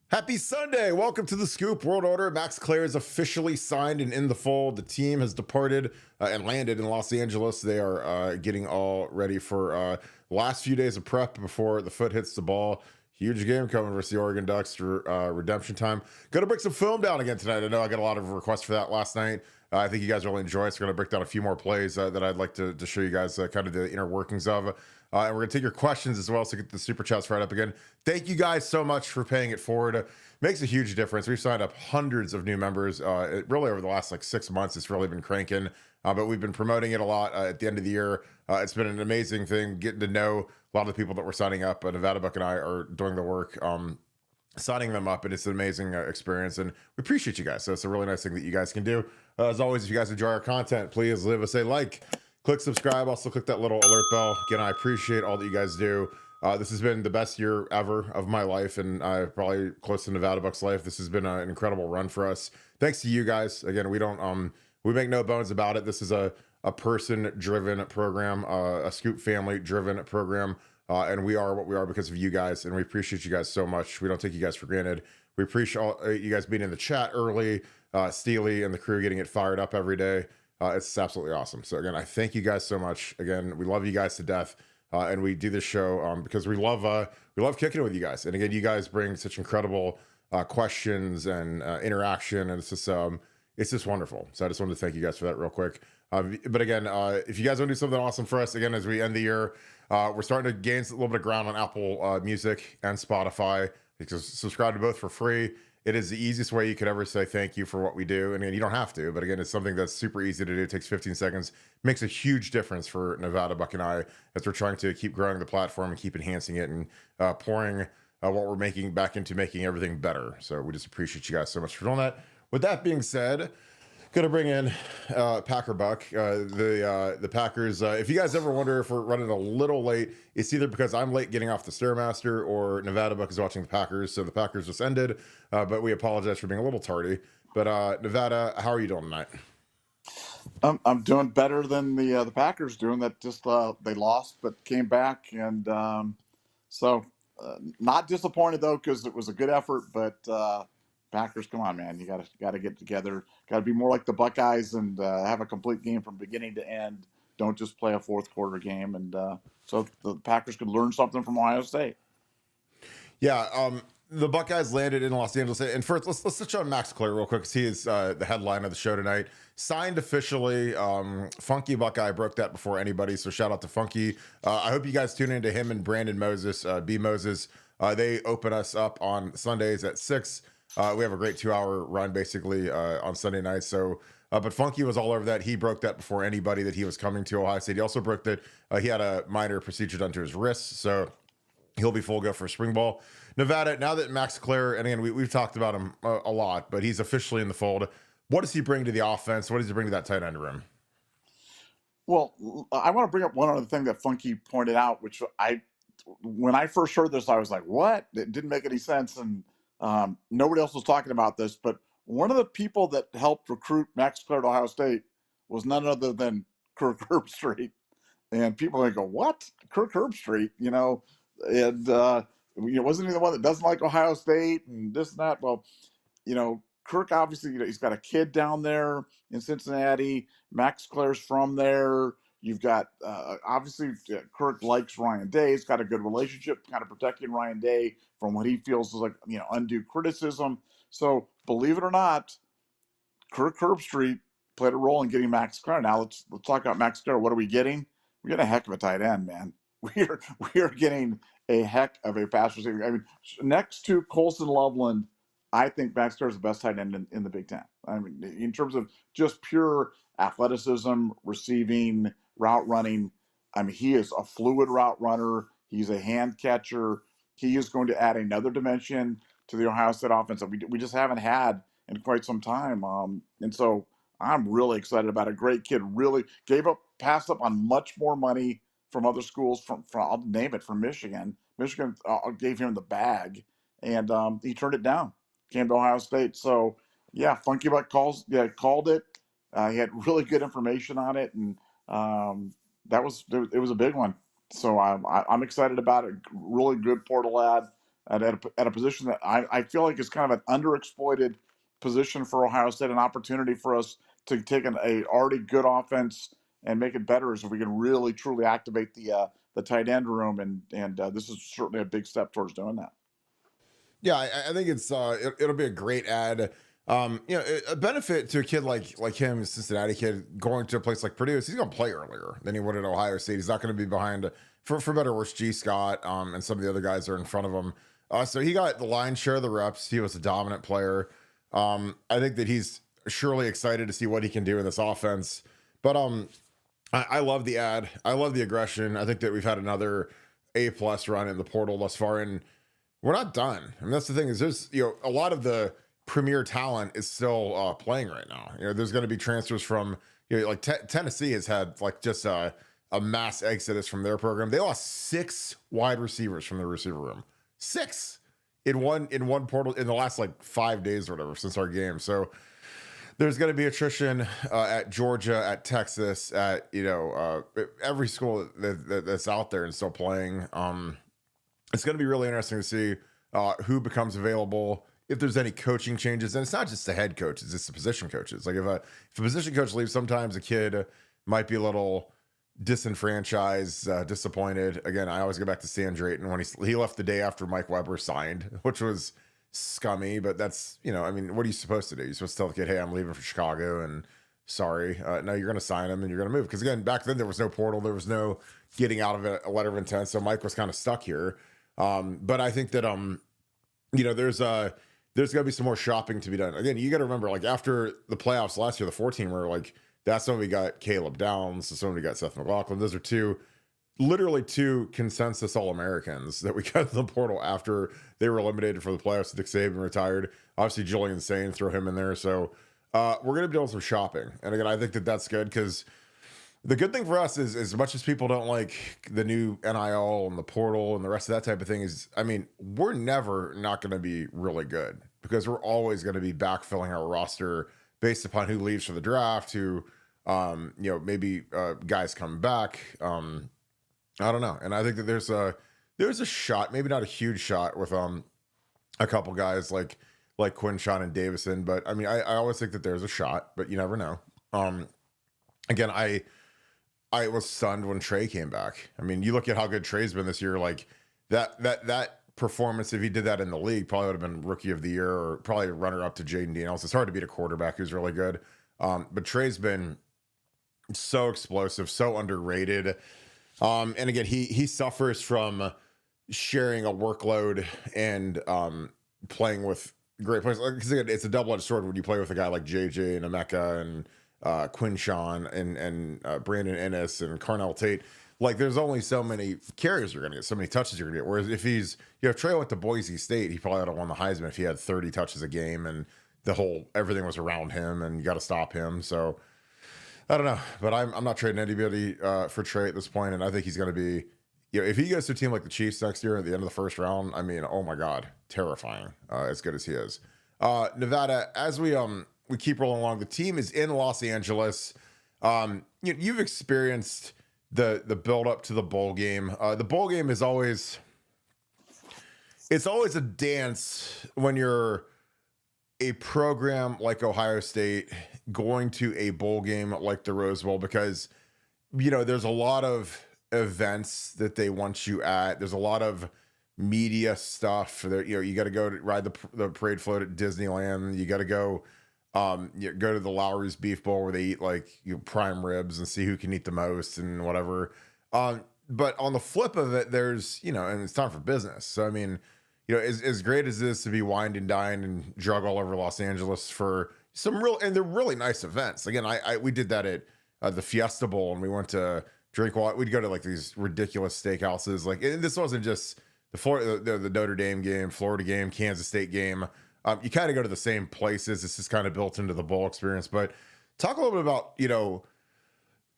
Happy Sunday. Welcome to the Scoop World Order. Max Clare is officially signed and in the fold. The team has departed and landed in Los Angeles. They are getting all ready for last few days of prep before the foot hits the ball. Huge game coming versus the Oregon Ducks for redemption time. Going to break some film down again tonight. I know I got a lot of requests for that last night. I think you guys really enjoy it. So we're going to break down a few more plays that I'd like to show you guys kind of the inner workings of. And we're going to take your questions as well. So get the super chats right up again. Thank you guys so much for paying it forward. Makes a huge difference. We've signed up hundreds of new members. Really over the last 6 months, it's really been cranking. But we've been promoting it a lot at the end of the year. It's been an amazing thing getting to know a lot of the people that we're signing up. Nevadabuck and I are doing the work. Signing them up, and it's an amazing experience, and we appreciate you guys. So it's a really nice thing that you guys can do. As always, if you guys enjoy our content, please leave us a like, click subscribe, also click that little alert bell. Again, I appreciate all that you guys do. This has been the best year ever of my life, and probably close to Nevadabuck's life. This has been an incredible run for us. Thanks to you guys. Again, we make no bones about it. This is a person-driven program, a Scoop family-driven program. And we are what we are because of you guys, and we appreciate you guys so much. We don't take you guys for granted. We appreciate all, you guys being in the chat early, Steely and the crew getting it fired up every day. It's absolutely awesome. So again, I thank you guys so much. Again, we love you guys to death, and we do this show because we love kicking it with you guys. And again, you guys bring such incredible questions and interaction, and it's just wonderful. So I just wanted to thank you guys for that real quick. But again, if you guys want to do something awesome for us, again, as we end the year, we're starting to gain a little bit of ground on Apple Music and Spotify. Because subscribe to both for free. It is the easiest way you could ever say thank you for what we do. And again, you don't have to, but again, it's something that's super easy to do. It takes 15 seconds, makes a huge difference for Nevadabuck and I as we're trying to keep growing the platform and keep enhancing it and pouring what we're making back into making everything better. So we just appreciate you guys so much for doing that. With that being said, gonna bring in Packer Buck, the Packers. If you guys ever wonder if we're running a little late, it's either because I'm late getting off the Stairmaster or Nevadabuck is watching the Packers. So the Packers just ended, but we apologize for being a little tardy. But Nevada, how are you doing tonight? I'm doing better than the Packers doing that. Just they lost but came back, and so not disappointed though because it was a good effort. But Packers, come on, man, you got to get together. Got to be more like the Buckeyes and have a complete game from beginning to end. Don't just play a fourth quarter game, and so the Packers could learn something from Ohio State. Yeah, the Buckeyes landed in Los Angeles. And first, let's touch on Max Clare real quick because he is the headline of the show tonight. Signed officially. Funky Buckeye broke that before anybody, so shout out to Funky. I hope you guys tune into him and Brandon Moses, B. Moses. They open us up on Sundays at 6. We have a great 2-hour run basically on Sunday nights. So, but Funky was all over that. He broke that before anybody that he was coming to Ohio State. He also broke that he had a minor procedure done to his wrist. So he'll be full go for spring ball. Nevada, now that Max Clare, and again, we've talked about him a lot, but he's officially in the fold. What does he bring to the offense? What does he bring to that tight end room? Well, I want to bring up one other thing that Funky pointed out, which when I first heard this, I was like, what? It didn't make any sense. And nobody else was talking about this. But one of the people that helped recruit Max Clare to Ohio State was none other than Kirk Herbstreit. And people are going to go, what? Kirk Herbstreit, and wasn't he the one that doesn't like Ohio State and this and that? Well, Kirk obviously, he's got a kid down there in Cincinnati. Max Clare's from there. You've got obviously Kirk likes Ryan Day. He's got a good relationship, kind of protecting Ryan Day from what he feels is like undue criticism. So believe it or not, Kirk Herbstreit played a role in getting Max Clare. Now let's talk about Max Clare. What are we getting? We're getting a heck of a tight end, man. We are getting a heck of a pass receiver. I mean, next to Colson Loveland, I think Max Clare is the best tight end in the Big Ten. I mean, in terms of just pure athleticism, receiving, route running. I mean, he is a fluid route runner. He's a hand catcher. He is going to add another dimension to the Ohio State offense that we just haven't had in quite some time. And so I'm really excited about a great kid. Really passed up on much more money from other schools. From I'll name it, from Michigan. Michigan gave him the bag, and he turned it down. Came to Ohio State. So yeah, Funky Buck called it. He had really good information on it, and it was a big one. So I'm excited about it. Really good portal ad. at a position that I feel like is kind of an underexploited position for Ohio State, an opportunity for us to take a already good offense and make it better, is if we can really truly activate the tight end room, and this is certainly a big step towards doing that. Yeah, I think it'll be a great ad. A benefit to a kid like him, a Cincinnati kid, going to a place like Purdue is he's going to play earlier than he would at Ohio State. He's not going to be behind, for better or worse, G. Scott, and some of the other guys are in front of him. So he got the lion's share of the reps. He was a dominant player. I think that he's surely excited to see what he can do in this offense. But I love the ad. I love the aggression. I think that we've had another A+ run in the portal thus far, and we're not done. I mean, that's the thing, is there's, a lot of the premier talent is still playing right now. There's going to be transfers from, like Tennessee has had like just a mass exodus from their program. They lost 6 wide receivers from the receiver room. 6 in one portal in the last like 5 days or whatever since our game. So there's going to be attrition at Georgia, at Texas, at every school that's out there and still playing. It's going to be really interesting to see who becomes available, if there's any coaching changes. And it's not just the head coach, it's just the position coaches. Like if a position coach leaves, sometimes a kid might be a little disenfranchised, disappointed. Again, I always go back to Stan Drayton when he left the day after Mike Weber signed, which was scummy, but that's, what are you supposed to do? You're supposed to tell the kid, hey, I'm leaving for Chicago, and sorry. No, you're going to sign him and you're going to move. Because again, back then there was no portal, there was no getting out of it, a letter of intent. So Mike was kind of stuck here. But I think that there's going to be some more shopping to be done. Again, you got to remember, like after the playoffs last year, the 14 were like, that's when we got Caleb Downs, that's when we got Seth McLaughlin. Those are literally two consensus All-Americans that we got in the portal after they were eliminated for the playoffs. Nick Saban retired. Obviously, Julian Sane, throw him in there. So we're going to be doing some shopping. And again, I think that that's good, because the good thing for us is, as much as people don't like the new NIL and the portal and the rest of that type of thing, is, we're never not going to be really good, because we're always going to be backfilling our roster based upon who leaves for the draft, who, maybe guys come back. I don't know. And I think that there's a shot, maybe not a huge shot, with a couple guys like Quinshawn and Davison, but I always think that there's a shot, but you never know. Again, I was stunned when Trey came back. You look at how good Trey's been this year. Like that performance, if he did that in the league, probably would have been rookie of the year, or probably runner up to Jaden Daniels. It's hard to beat a quarterback who's really good. But Trey's been so explosive, so underrated. And again, he suffers from sharing a workload and playing with great players. Because again, it's a double-edged sword when you play with a guy like JJ and Mecca and Quinshawn and Brandon Ennis and Carnell Tate. Like, there's only so many carries you're going to get, so many touches you're going to get. Whereas if Trey went to Boise State, he probably would have won the Heisman if he had 30 touches a game and everything was around him and you got to stop him. So I don't know, but I'm not trading anybody for Trey at this point, and I think he's going to be, if he goes to a team like the Chiefs next year at the end of the first round, oh my God, terrifying, as good as he is. Nevada, as we keep rolling along, the team is in Los Angeles. You've experienced the build up to the bowl game. The bowl game is always a dance when you're a program like Ohio State going to a bowl game like the Rose Bowl, because there's a lot of events that they want you at. There's a lot of media stuff there. You got to go to ride the parade float at Disneyland. You got to go go to the Lowry's Beef Bowl where they eat prime ribs and see who can eat the most and whatever. But on the flip of it, there's and it's time for business. So as great as it is to be wined and dined and drug all over Los Angeles for some they're really nice events. Again, we did that at the Fiesta Bowl, and we went to drink while we'd go to these ridiculous steakhouses. And this wasn't just the Notre Dame game, Florida game, Kansas State game. You kind of go to the same places. It's just kind of built into the bowl experience. But talk a little bit about,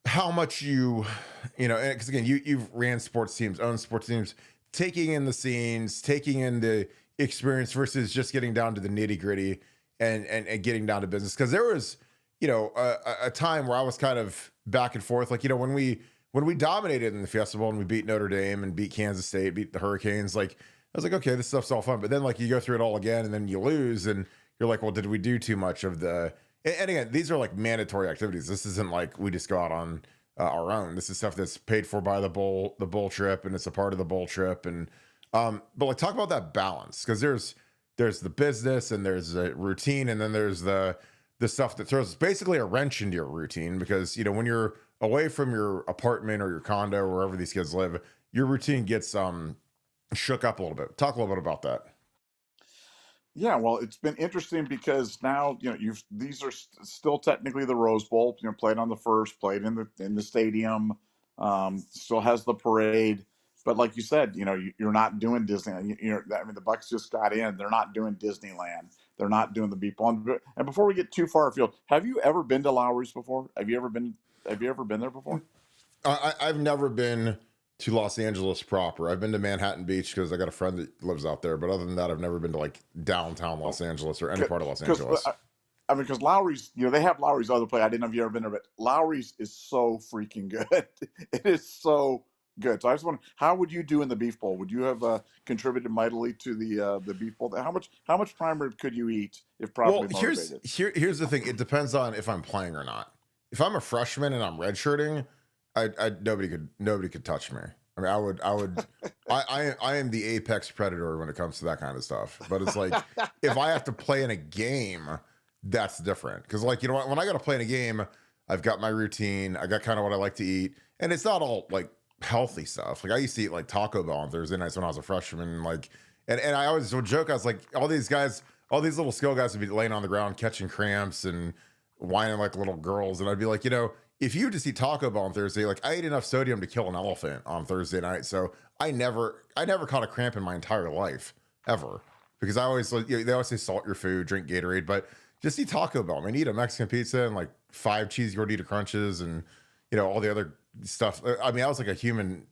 how much because again, you've ran sports teams, owned sports teams, taking in the scenes, taking in the experience versus just getting down to the nitty gritty and getting down to business. Because there was, a time where I was kind of back and forth. When we dominated in the Fiesta Bowl and we beat Notre Dame and beat Kansas State, beat the Hurricanes, was like, okay, this stuff's all fun. But then like you go through it all again and then you lose and you're like, well, did we do too much of the, and again, these are like mandatory activities. This isn't like we just go out on our own. This is stuff that's paid for by the bowl trip, and it's a part of the bowl trip. And, but like talk about that balance. Cause there's the business and there's a routine. And then there's the stuff that throws basically a wrench into your routine because, you know, when you're away from your apartment or your condo, or wherever these kids live, your routine gets, shook up a little bit. Talk a little bit about that. Yeah, well, it's been interesting because now these are still technically the Rose Bowl. Played on the first, played in the stadium, still has the parade. But like you said, you're not doing Disneyland. I mean, the Bucks just got in. They're not doing Disneyland. They're not doing the Beep. And before we get too far afield, have you ever been to Lowry's before? Have you ever been there before? I've never been to Los Angeles proper. I've been to Manhattan Beach because I got a friend that lives out there. But other than that, I've never been to like downtown Los Angeles or any part of Los Angeles. I mean, because Lowry's, they have Lowry's other place. I didn't know if you ever been there, but Lowry's is so freaking good. It is so good. So I just wonder, how would you do in the Beef Bowl? Would you have contributed mightily to the Beef Bowl? How much prime rib could you eat if properly motivated? Here's the thing. It depends on if I'm playing or not. If I'm a freshman and I'm redshirting, nobody could touch me. I mean, I am the apex predator when it comes to that kind of stuff. But it's like, if I have to play in a game, that's different. Because like, when I got to play in a game, I've got my routine. I got kind of what I like to eat. And it's not all like healthy stuff. Like I used to eat like Taco Bell on Thursday nights when I was a freshman. Like, and I always would joke. I was like, all these little skill guys would be laying on the ground, catching cramps and whining like little girls. And I'd be like, if you just eat Taco Bell on Thursday, like I ate enough sodium to kill an elephant on Thursday night. So I never caught a cramp in my entire life ever, because I always, they always say salt your food, drink Gatorade, but just eat Taco Bell. I mean, eat a Mexican pizza and like 5 cheesy gordita crunches and, all the other stuff. I mean, I was like a human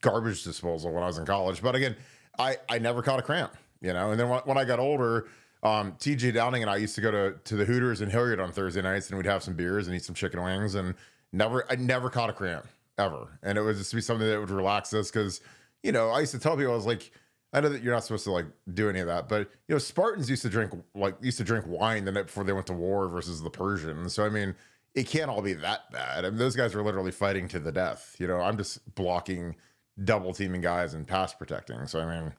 garbage disposal when I was in college, but again, I never caught a cramp, and then when I got older, TJ Downing and I used to go to the Hooters in Hilliard on Thursday nights, and we'd have some beers and eat some chicken wings, and I never caught a cramp ever. And it would just be something that would relax us. Cause I used to tell people, I was like, I know that you're not supposed to like do any of that, but Spartans used to drink wine the night before they went to war versus the Persians. So, I mean, it can't all be that bad. I mean, those guys were literally fighting to the death. I'm just blocking, double teaming guys and pass protecting. So, I mean,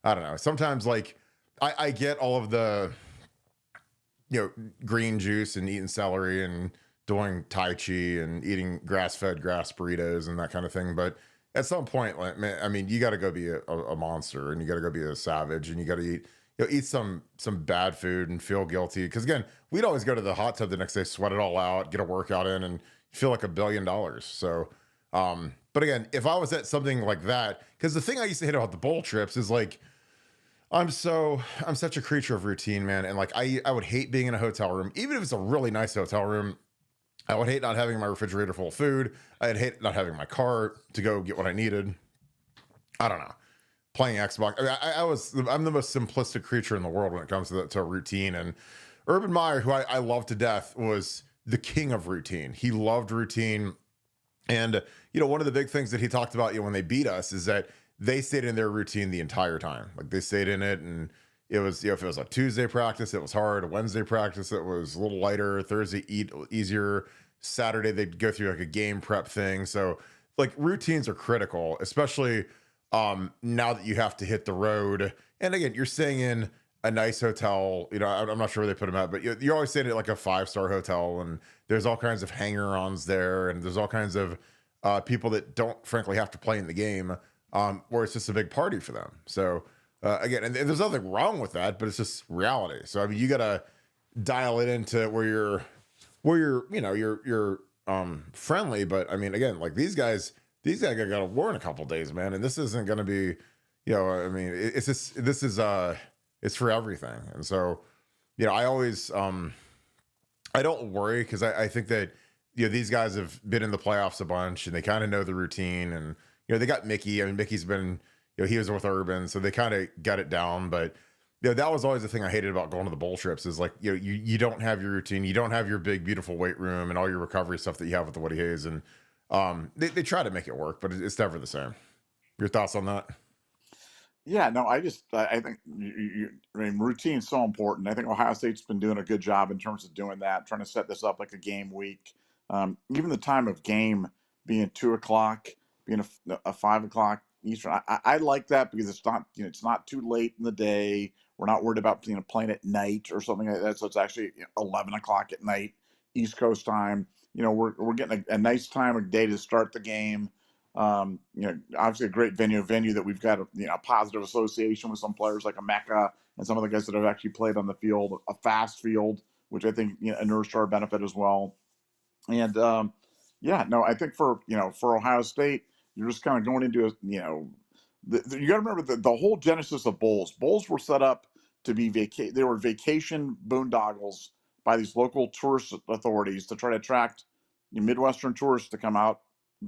I don't know. Sometimes like I get all of the, green juice and eating celery and doing Tai Chi and eating grass-fed grass burritos and that kind of thing. But at some point, like, man, I mean, you got to go be a monster, and you got to go be a savage, and you got to eat some bad food and feel guilty. Because again, we'd always go to the hot tub the next day, sweat it all out, get a workout in, and feel like $1 billion. So, but again, if I was at something like that, because the thing I used to hate about the bowl trips is like, I'm such a creature of routine, man. And like, I would hate being in a hotel room, even if it's a really nice hotel room. I would hate not having my refrigerator full of food. I'd hate not having my car to go get what I needed. I don't know. Playing Xbox. I mean, I'm the most simplistic creature in the world when it comes to a routine. And Urban Meyer, who I love to death, was the king of routine. He loved routine. And, one of the big things that he talked about, when they beat us, is that they stayed in their routine the entire time. Like they stayed in it, and it was, if it was a Tuesday practice, it was hard. A Wednesday practice, it was a little lighter. Thursday, easier. Saturday, they'd go through like a game prep thing. So like routines are critical, especially now that you have to hit the road. And again, you're staying in a nice hotel. I'm not sure where they put them at, but you're always staying at like a 5-star hotel, and there's all kinds of hanger-ons there, and there's all kinds of people that don't frankly have to play in the game. Where it's just a big party for them. So again, and there's nothing wrong with that, but it's just reality. So I mean, you gotta dial it into where you're friendly. But I mean, again, like these guys got a war in a couple days, man, and this isn't gonna be, I mean, it's just it's for everything. And so, I always I don't worry, because I think that these guys have been in the playoffs a bunch, and they kind of know the routine. And they got Mickey. I mean, Mickey's been, he was with Urban, so they kind of got it down. But that was always the thing I hated about going to the bowl trips, is like, you don't have your routine, you don't have your big beautiful weight room and all your recovery stuff that you have with the Woody Hayes. And they try to make it work, but it's never the same. Your thoughts on that? Yeah, no, I think I mean, routine's so important. I think Ohio State's been doing a good job in terms of doing that, trying to set this up like a game week. Even the time of game being 2 o'clock, being a 5 o'clock Eastern, I like that because it's not, it's not too late in the day. We're not worried about, playing at night or something like that. So it's actually 11 o'clock at night East Coast time. We're getting a nice time of day to start the game. Obviously a great venue that we've got a positive association with some players like a Mecca and some of the guys that have actually played on the field, a fast field, which I think inures to our benefit as well. And yeah, no, I think for Ohio State, you're just kind of going into you got to remember the whole genesis of bowls. Bowls were set up to be they were vacation boondoggles by these local tourist authorities to try to attract Midwestern tourists to come out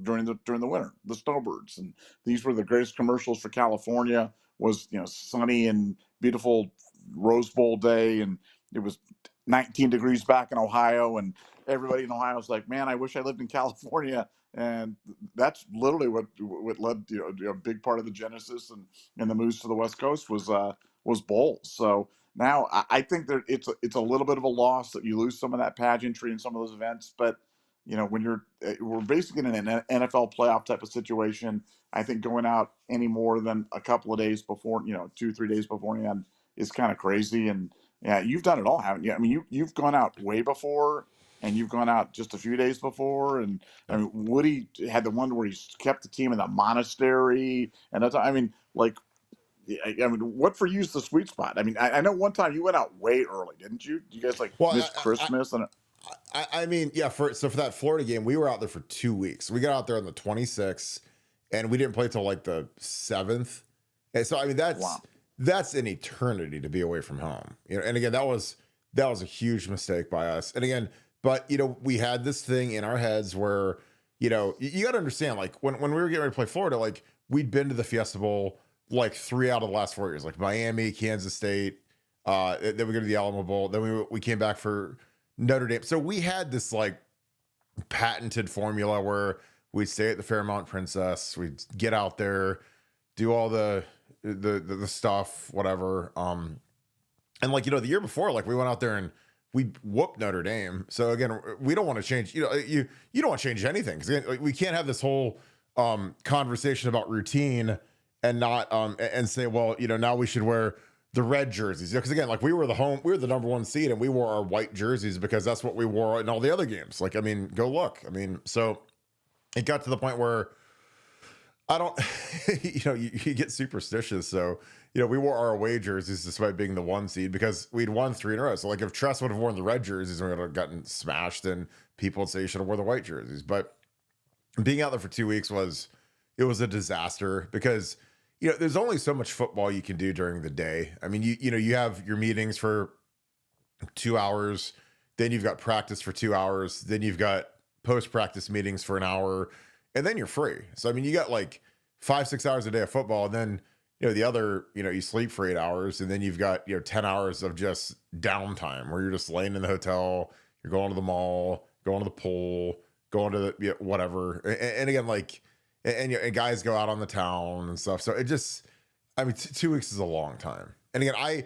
during the winter, the snowbirds. And these were the greatest commercials for California. Was sunny and beautiful Rose Bowl day, and it was 19 degrees back in Ohio, and everybody in Ohio was like, "Man, I wish I lived in California." And that's literally what led a big part of the genesis and the moves to the West Coast was bowls. So now I think that it's a little bit of a loss that you lose some of that pageantry in some of those events, but when we're basically in an NFL playoff type of situation. I think going out any more than a couple of days before, 2, 3 days beforehand is kind of crazy. And yeah, you've done it all, haven't you? I mean, you've gone out way before, and you've gone out just a few days before. And I Yeah. mean, Woody had the one where he kept the team in the monastery, and that's, I mean, like, I mean, what for you is the sweet spot? I mean, I know one time you went out way early, didn't you? You guys like Well, missed Christmas and I mean, yeah. For that Florida game, we were out there for 2 weeks. We got out there on the 26th, and we didn't play till like the 7th. And so, I mean, wow. that's an eternity to be away from home. And again, that was a huge mistake by us. And again, but we had this thing in our heads where you got to understand, like when we were getting ready to play Florida, like we'd been to the Fiesta Bowl like 3 out of the last 4 years, like Miami, Kansas State. Then we go to the Alamo Bowl. Then we came back for Notre Dame. So we had this like patented formula where we'd stay at the Fairmont Princess, we'd get out there, do all the stuff, whatever. And like the year before, like we went out there and we whooped Notre Dame. So again, we don't want to change. You don't want to change anything because like, we can't have this whole conversation about routine and not and say, well, now we should wear the red jerseys, because again, like we were the number one seed, and we wore our white jerseys because that's what we wore in all the other games. Like, I mean, go look. I mean, so it got to the point where I don't, you get superstitious. So, we wore our away jerseys despite being the one seed because we'd won 3 in a row. So, like, if Tress would have worn the red jerseys, we would have gotten smashed, and people would say you should have worn the white jerseys. But being out there for 2 weeks was a disaster because there's only so much football you can do during the day. I mean, you have your meetings for 2 hours, then you've got practice for 2 hours, then you've got post-practice meetings for an hour, and then you're free. So, I mean, you got like 5-6 hours a day of football, and then, the other, you sleep for 8 hours, and then you've got, 10 hours of just downtime where you're just laying in the hotel, you're going to the mall, going to the pool, going to the whatever. And again, like, and guys go out on the town and stuff. So it just, I mean, 2 weeks is a long time. And again,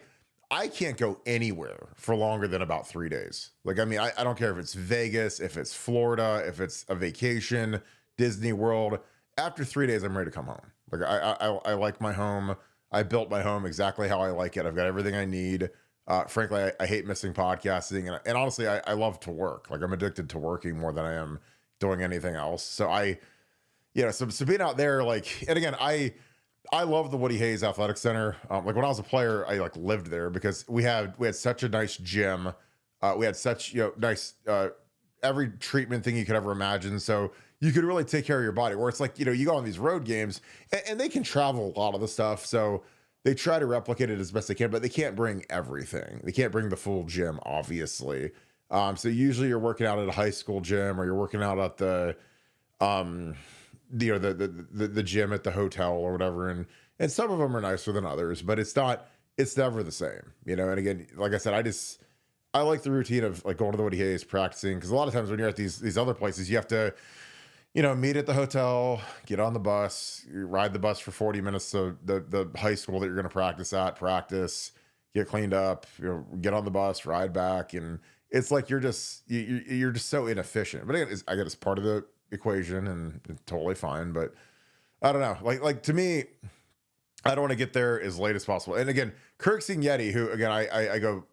I can't go anywhere for longer than about 3 days. Like, I mean, I don't care if it's Vegas, if it's Florida, if it's a vacation, Disney World. After 3 days, I'm ready to come home. Like, I like my home. I built my home exactly how I like it. I've got everything I need. Frankly, I hate missing podcasting. And honestly, I love to work. Like, I'm addicted to working more than I am doing anything else. So so being out there, like, and again, I love the Woody Hayes Athletic Center. Like when I was a player, I like lived there because we had such a nice gym. We had such nice every treatment thing you could ever imagine. So you could really take care of your body. Where it's like you go on these road games and they can travel a lot of the stuff. So they try to replicate it as best they can, but they can't bring everything. They can't bring the full gym, obviously. So usually you're working out at a high school gym, or you're working out at the the gym at the hotel or whatever, and some of them are nicer than others, but it's never the same, and again, like I said, I like the routine of like going to the Woody Hayes, practicing, because a lot of times when you're at these other places, you have to meet at the hotel, get on the bus, you ride the bus for 40 minutes to the high school that you're going to practice at, practice, get cleaned up, get on the bus, ride back. And it's like you're just so inefficient. But again, I get it's part of the equation and it's totally fine. But I don't know. Like to me, I don't want to get there as late as possible. And again, Kirk Yeti, who again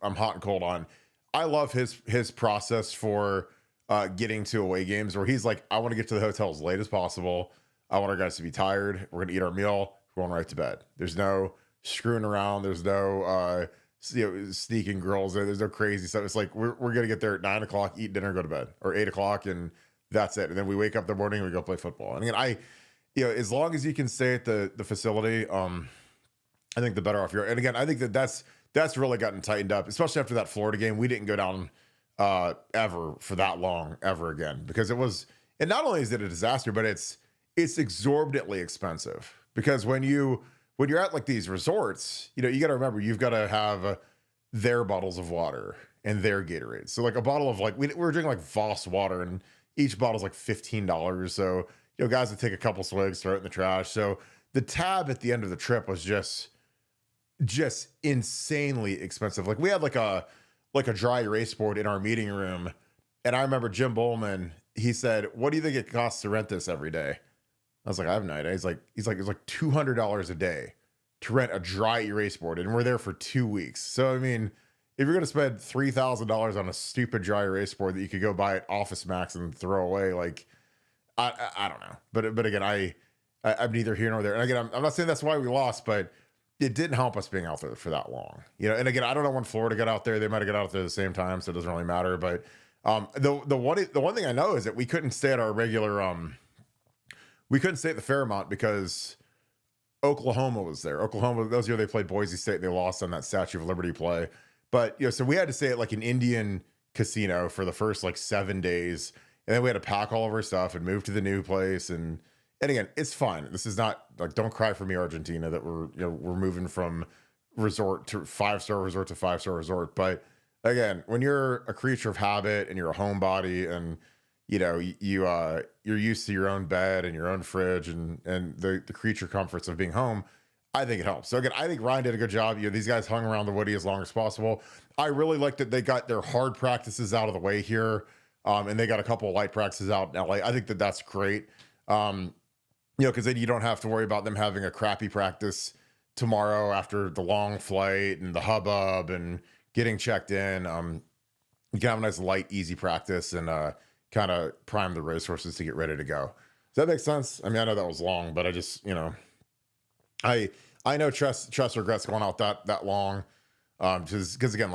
I'm hot and cold on. I love his process for getting to away games where he's like, I want to get to the hotel as late as possible. I want our guys to be tired. We're gonna eat our meal. We're going right to bed. There's no screwing around. There's no sneaking girls. There's no crazy stuff. It's like we're gonna get there at 9 o'clock, eat dinner, go to bed, or 8 o'clock, and that's it. And then we wake up in the morning and we go play football. And again, as long as you can stay at the facility, I think the better off you're. And again, I think that's really gotten tightened up, especially after that Florida game. We didn't go down ever for that long ever again, because it was, and not only is it a disaster, but it's exorbitantly expensive, because when you're at like these resorts, you got to remember, you've got to have their bottles of water and their Gatorade. So like a bottle of we were drinking like Voss water, and each bottle's like $15. So guys would take a couple swigs, throw it in the trash. So the tab at the end of the trip was just insanely expensive. Like we had like a dry erase board in our meeting room, and I remember Jim Bowman, he said, "What do you think it costs to rent this every day?" I was like, "I have no idea." He's like it's like $200 a day to rent a dry erase board, and we're there for 2 weeks. So I mean, if you're gonna spend $3,000 on a stupid dry erase board that you could go buy at Office Max and throw away, like I don't know. But again, I'm neither here nor there. And again, I'm not saying that's why we lost, but it didn't help us being out there for that long. And again, I don't know when Florida got out there. They might have got out there at the same time, so it doesn't really matter. But the one thing I know is that we couldn't stay at our regular we couldn't stay at the Fairmont because Oklahoma was there. Oklahoma, those year they played Boise State and they lost on that Statue of Liberty play. But so we had to stay at like an Indian casino for the first like 7 days. And then we had to pack all of our stuff and move to the new place. And again, it's fine. This is not like, don't cry for me, Argentina, that we're moving from resort to 5-star resort to 5-star resort. But again, when you're a creature of habit and you're a homebody, and you're used to your own bed and your own fridge and the creature comforts of being home, I think it helps. So again, I think Ryan did a good job. These guys hung around the Woody as long as possible. I really like that they got their hard practices out of the way here. And they got a couple of light practices out in LA. I think that's great. Because then you don't have to worry about them having a crappy practice tomorrow after the long flight and the hubbub and getting checked in. You can have a nice light, easy practice and kind of prime the racehorses to get ready to go. Does that make sense? I mean, I know that was long, but I just, I know Tress regrets going out that long. Because again,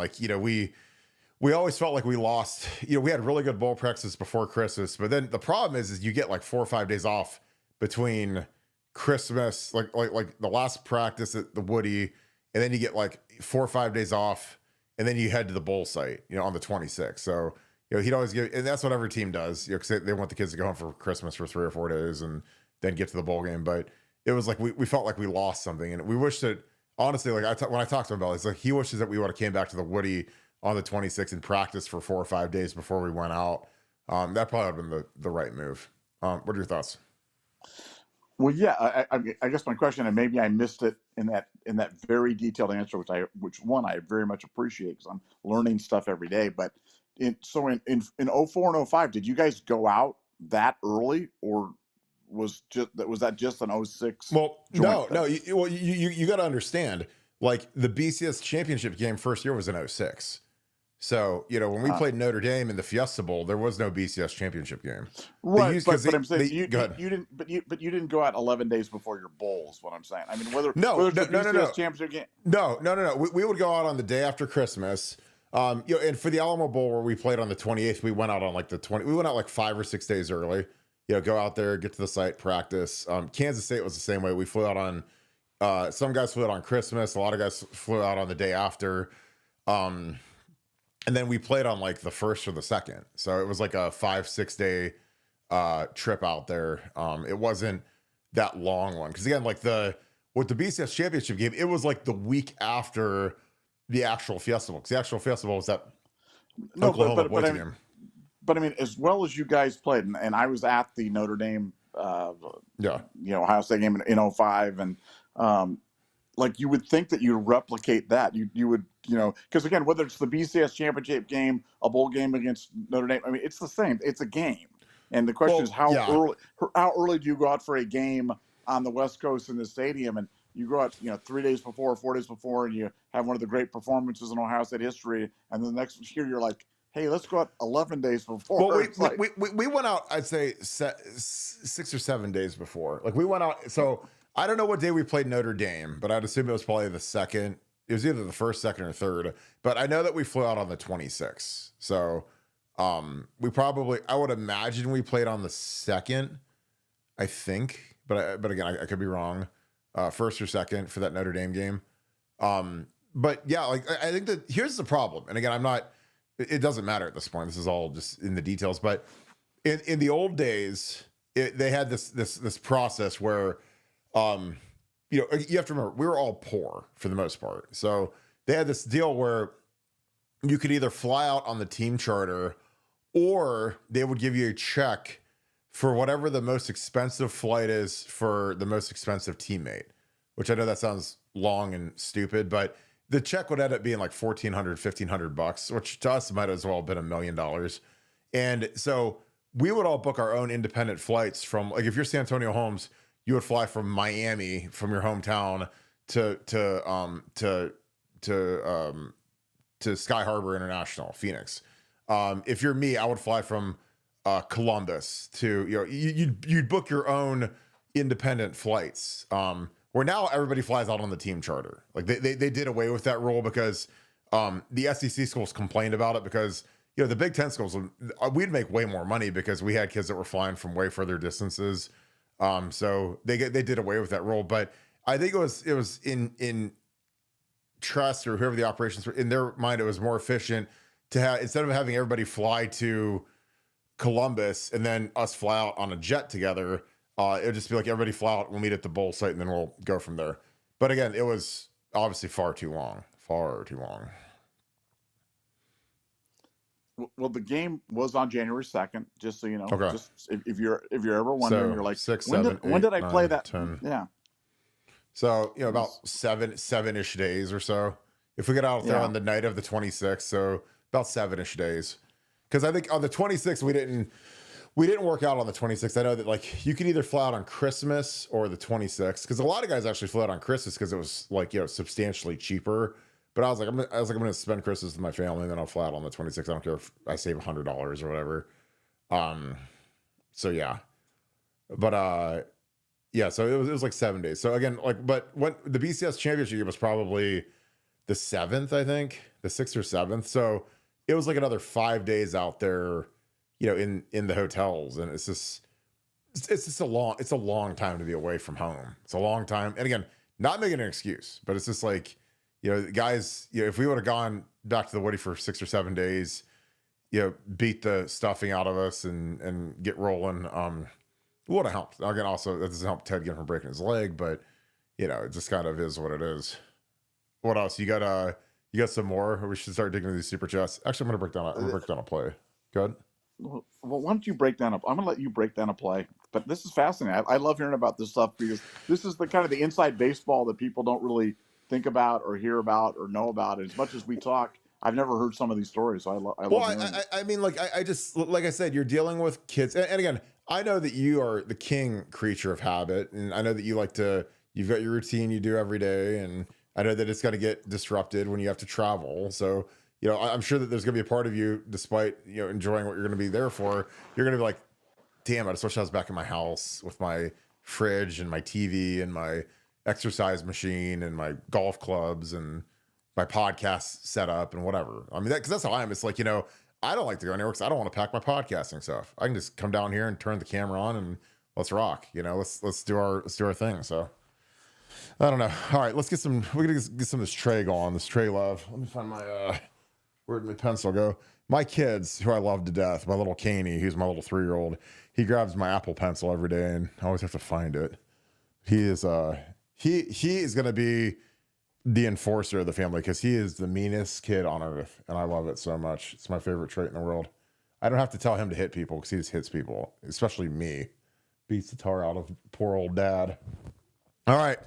we always felt like we lost. We had really good bowl practices before Christmas, but then the problem is you get like 4 or 5 days off between Christmas, like the last practice at the Woody, and then you get like 4 or 5 days off, and then you head to the bowl site, on the 26th. So he'd always give, and that's what every team does, because they want the kids to go home for Christmas for 3 or 4 days and then get to the bowl game. But it was like we felt like we lost something, and we wish that, honestly, when I talked to him about it, it's like he wishes that we would have came back to the Woody on the 26th and practiced for 4 or 5 days before we went out. That probably would have been the right move. What are your thoughts? Well, yeah, I guess my question, and maybe I missed it in that very detailed answer, which I very much appreciate, because I'm learning stuff every day. But in 04 and 05, did you guys go out that early, or was that just an 06? Well, no. You got to understand, like the BCS championship game first year was in 06. So, when we played Notre Dame in the Fiesta Bowl, there was no BCS championship game. Right, but I'm saying you didn't go out 11 days before your bowl is what I'm saying. I mean, whether it's a BCS championship game. No. We would go out on the day after Christmas. And for the Alamo Bowl where we played on the 28th, we went out on we went out like 5 or 6 days early. Go out there, get to the site, practice. Kansas State was the same way. We flew out on, some guys flew out on Christmas. A lot of guys flew out on the day after. And then we played on like the 1st or the 2nd. So it was like a 5-6 day trip out there. It wasn't that long one. Because again, with the BCS championship game, it was like the week after the actual Fiesta Bowl. Because the actual Fiesta Bowl was that Oklahoma Boise game. but I mean, as well as you guys played, and I was at the Notre Dame, Ohio State game in 05, and like you would think that you'd replicate that. You would, because again, whether it's the BCS championship game, a bowl game against Notre Dame, I mean, it's the same. It's a game, and the question is how early do you go out for a game on the West Coast in the stadium, and you go out, 3 days before, 4 days before, and you have one of the great performances in Ohio State history, and the next year you're like, hey, let's go out 11 days before. Well, we went out, I'd say 6 or 7 days before. Like we went out, so I don't know what day we played Notre Dame, but I'd assume it was probably the second. It was either the first, second, or third. But I know that we flew out on the 26th. So I would imagine we played on the second, I think. But again, I could be wrong. First or second for that Notre Dame game. But yeah, like I think that here's the problem. And again, it doesn't matter at this point. This is all just in the details. But in the old days, they had this process where, you have to remember we were all poor for the most part. So they had this deal where you could either fly out on the team charter, or they would give you a check for whatever the most expensive flight is for the most expensive teammate, which I know that sounds long and stupid, but the check would end up being like $1,400, $1,500, which to us might as well have been $1 million. And so we would all book our own independent flights from, like, if you're San Antonio Holmes, you would fly from Miami, from your hometown, to Sky Harbor International, Phoenix. If you're me, I would fly from Columbus to, you'd book your own independent flights. Where now everybody flies out on the team charter. Like they did away with that rule because the SEC schools complained about it because, the Big Ten schools, we'd make way more money because we had kids that were flying from way further distances. So they did away with that rule. But I think it was in trust, or whoever the operations were, in their mind, it was more efficient to have, instead of having everybody fly to Columbus and then us fly out on a jet together, it would just be like, everybody fly out, we'll meet at the bowl site, and then we'll go from there. But again, it was obviously far too long. Well, the game was on January 2nd, just so you know. Okay. Just if you're ever wondering, so you're like, 6, when 7, did 8, I 9, play that? 10. Yeah. So, about 7-ish days or so. If we get out there on the night of the 26th, so about 7-ish days. Because I think on the 26th, we didn't work out on the 26th. I know that, like, you can either fly out on Christmas or the 26th, because a lot of guys actually flew out on Christmas because it was, like, substantially cheaper. But I was like, I'm going to spend Christmas with my family, and then I'll fly out on the 26th. I don't care if I save $100 or whatever. So yeah. But so it was like 7 days. So again, like, but when the BCS championship game was probably the 7th, I think, the 6th or 7th. So it was like another 5 days out there, in the hotels. And it's just a long time to be away from home. It's a long time. And again, not making an excuse, but it's just like, guys, if we would have gone back to the Woody for 6 or 7 days, beat the stuffing out of us and get rolling, would have helped. Again, also, that doesn't help Ted get from breaking his leg, but it just kind of is what it is. What else? You got some more? Or we should start digging into these super chats. Actually, I'm gonna break down a play. Go ahead. Well, why don't you break down I'm gonna let you break down a play. But this is fascinating. I love hearing about this stuff because this is the kind of the inside baseball that people don't really think about or hear about or know about. As much as we talk, I've never heard some of these stories. So I mean, like, I just, like I said, you're dealing with kids. And again, I know that you are the king creature of habit. And I know that you've got your routine you do every day. And I know that it's going to get disrupted when you have to travel. So, I'm sure that there's going to be a part of you, despite, enjoying what you're going to be there for, you're going to be like, damn, I just wish I was back in my house with my fridge and my TV and my exercise machine and my golf clubs and my podcast setup and whatever. I mean, because that's how I am. It's like, I don't like to go anywhere because I don't want to pack my podcasting stuff. I can just come down here and turn the camera on and let's rock. Let's do our thing. So I don't know. All right, we're gonna get some of this Trey going. This Trey love. Let me find my where'd my pencil go? My kids, who I love to death, my little Caney, who's my little 3-year-old, he grabs my Apple Pencil every day, and I always have to find it. He is he is gonna be the enforcer of the family because he is the meanest kid on earth, and I love it so much. It's my favorite trait in the world. I don't have to tell him to hit people because he just hits people, especially me. Beats the tar out of poor old dad. All right.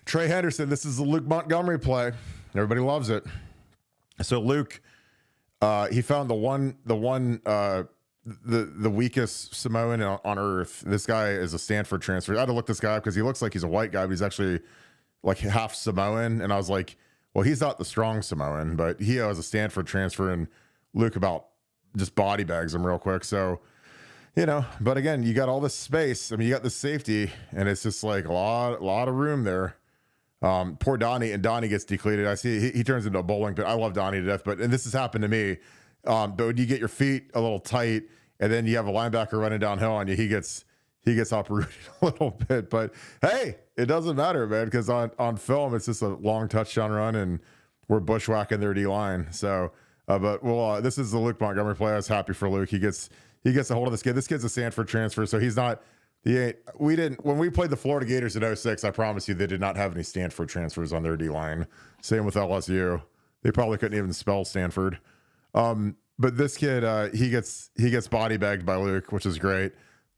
Trey Henderson. This is the Luke Montgomery play. Everybody loves it. So Luke, he found the weakest Samoan on earth. This guy is a Stanford transfer. I had to look this guy up because he looks like he's a white guy, but he's actually like half Samoan. And I was like, well, he's not the strong Samoan, but he was a Stanford transfer, and Luke about just body bags him real quick. So, but again, you got all this space. I mean, you got the safety, and it's just like a lot of room there. Poor Donnie, and Donnie gets decleated. I see he turns into a bowling pin. I love Donnie to death, and this has happened to me. But when you get your feet a little tight, and then you have a linebacker running downhill on you, he gets uprooted a little bit. But hey, it doesn't matter, man, because on film it's just a long touchdown run, and we're bushwhacking their D line. So, this is the Luke Montgomery play. I was happy for Luke. He gets a hold of this kid. This kid's a Stanford transfer, so he's not. When we played the Florida Gators in 2006, I promise you they did not have any Stanford transfers on their D line. Same with LSU. They probably couldn't even spell Stanford. But this kid, he gets body bagged by Luke, which is great.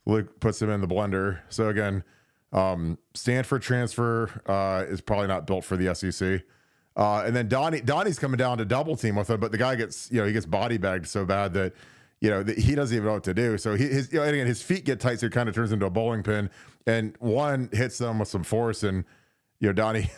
Luke puts him in the blender. So again, Stanford transfer is probably not built for the SEC. And then Donnie's coming down to double team with him, but the guy gets body bagged so bad that that he doesn't even know what to do. So his feet get tight, so it kind of turns into a bowling pin, and one hits them with some force, and Donnie.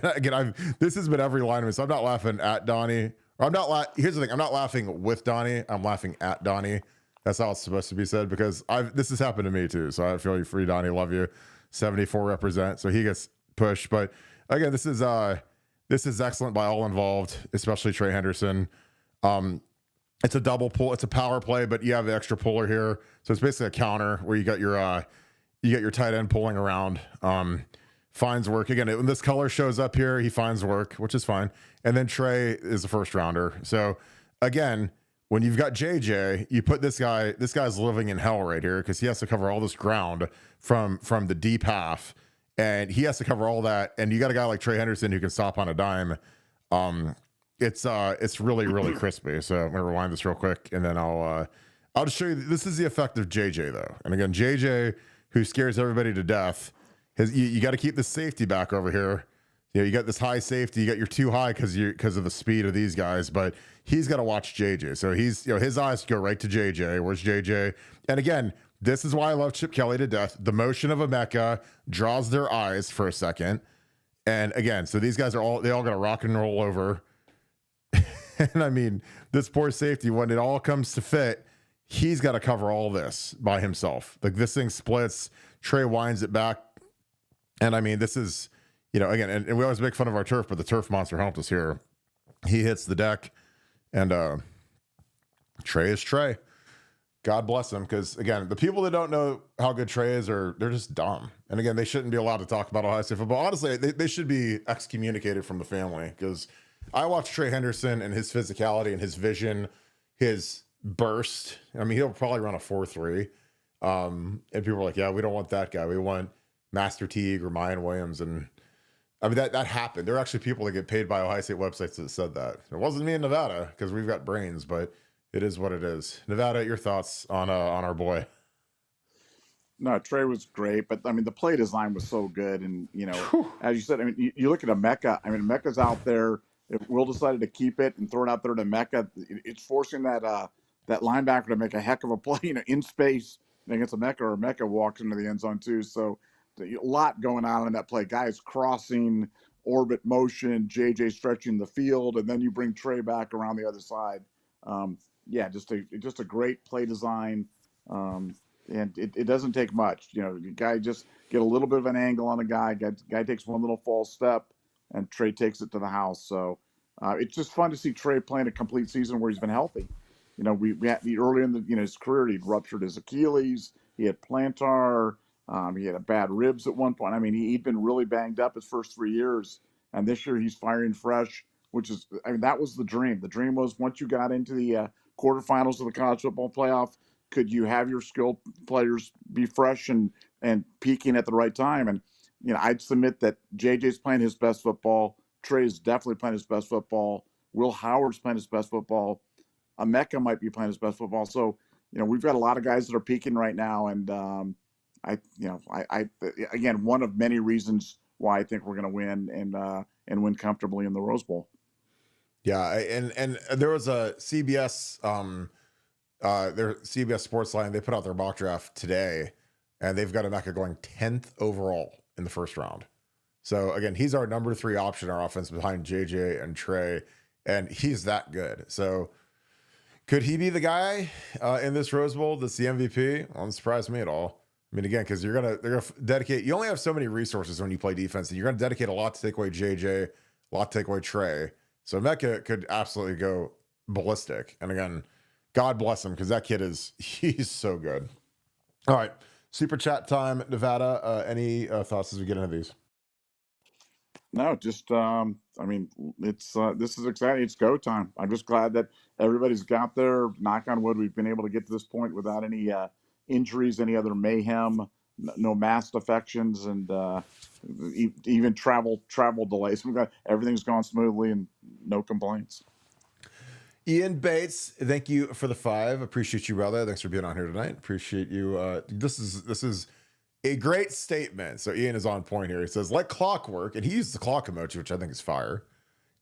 Again, this has been every lineman, so I'm not laughing at Donnie. Here's the thing: I'm not laughing with Donnie. I'm laughing at Donnie. That's how it's supposed to be said, because this has happened to me too. So I feel you free, Donnie. Love you. 74 represent. So he gets pushed, but again, this is excellent by all involved, especially Trey Henderson. It's a double pull. It's a power play, but you have the extra puller here. So it's basically a counter where you got your tight end pulling around. Finds work. Again, when this color shows up here, he finds work, which is fine. And then Trey is the first rounder. So again, when you've got JJ, you put this guy's living in hell right here, because he has to cover all this ground from the deep half, and he has to cover all that. And you got a guy like Trey Henderson who can stop on a dime. It's really, really crispy. So I'm gonna rewind this real quick, and then I'll just show you. This is the effect of JJ though. And again, JJ, who scares everybody to death, you got to keep the safety back over here. You got this high safety. You got your too high because of the speed of these guys, but he's got to watch JJ. So he's his eyes go right to JJ. Where's JJ? And again, this is why I love Chip Kelly to death. The motion of a Mecca draws their eyes for a second, and again, so these guys they all got to rock and roll over. And I mean, this poor safety, when it all comes to fit, he's got to cover all this by himself. Like, this thing splits, Trey winds it back. And I mean, this is, again, and we always make fun of our turf, but the turf monster helped us here. He hits the deck, and Trey is Trey. God bless him. Because again, the people that don't know how good Trey is, they're just dumb. And again, they shouldn't be allowed to talk about Ohio State football. Honestly, they should be excommunicated from the family, because I watched Trey Henderson and his physicality and his vision, his burst. I mean, he'll probably run a 4.3. And people are like, yeah, we don't want that guy. We want Master Teague or Mayan Williams. And I mean, that happened. There are actually people that get paid by Ohio State websites that said that. It wasn't me in Nevada, because we've got brains, but it is what it is. Nevada, your thoughts on our boy? No, Trey was great, but I mean, the play design was so good. And, as you said, I mean, you look at a Mecca. I mean, Mecca's out there. If Will decided to keep it and throw it out there to Mecca, it's forcing that linebacker to make a heck of a play, in space against a Mecca, or Mecca walks into the end zone too. So a lot going on in that play. Guys crossing, orbit motion, JJ stretching the field, and then you bring Trey back around the other side. Just a great play design. And it doesn't take much. The guy just get a little bit of an angle on the guy. Guy takes one little false step, and Trey takes it to the house. So it's just fun to see Trey playing a complete season where he's been healthy. We had early in his career, he'd ruptured his Achilles. He had plantar. He had a bad ribs at one point. I mean, he'd been really banged up his first 3 years, and this year he's firing fresh, that was the dream. The dream was, once you got into the quarterfinals of the college football playoff, could you have your skilled players be fresh and peaking at the right time? And I'd submit that JJ's playing his best football. Trey's definitely playing his best football. Will Howard's playing his best football. a Mecca might be playing his best football. So, we've got a lot of guys that are peaking right now. And again, one of many reasons why I think we're going to win and win comfortably in the Rose Bowl. Yeah. And there was a CBS, their CBS Sports Line, they put out their mock draft today, and they've got a Mecca going 10th overall in the first round. So again, he's our number 3 option, our offense behind JJ and Trey, and he's that good. So could he be the guy in this Rose Bowl that's the MVP? Won't surprise me at all. I mean, again, because they're gonna dedicate. You only have so many resources when you play defense, and you're gonna dedicate a lot to take away JJ, a lot to take away Trey. So Mecca could absolutely go ballistic. And again, God bless him, because that kid he's so good. All right, super chat time, Nevada. Any thoughts as we get into these? No, just it's this is exciting. It's go time. I'm just glad that everybody's got there. Knock on wood, we've been able to get to this point without any injuries, any other mayhem, no mass defections, and even travel delays. Everything's gone smoothly and no complaints. Ian Bates, thank you for the 5. Appreciate you, brother. Thanks for being on here tonight. Appreciate you. This is a great statement. So Ian is on point here. He says, like clockwork, and he used the clock emoji, which I think is fire.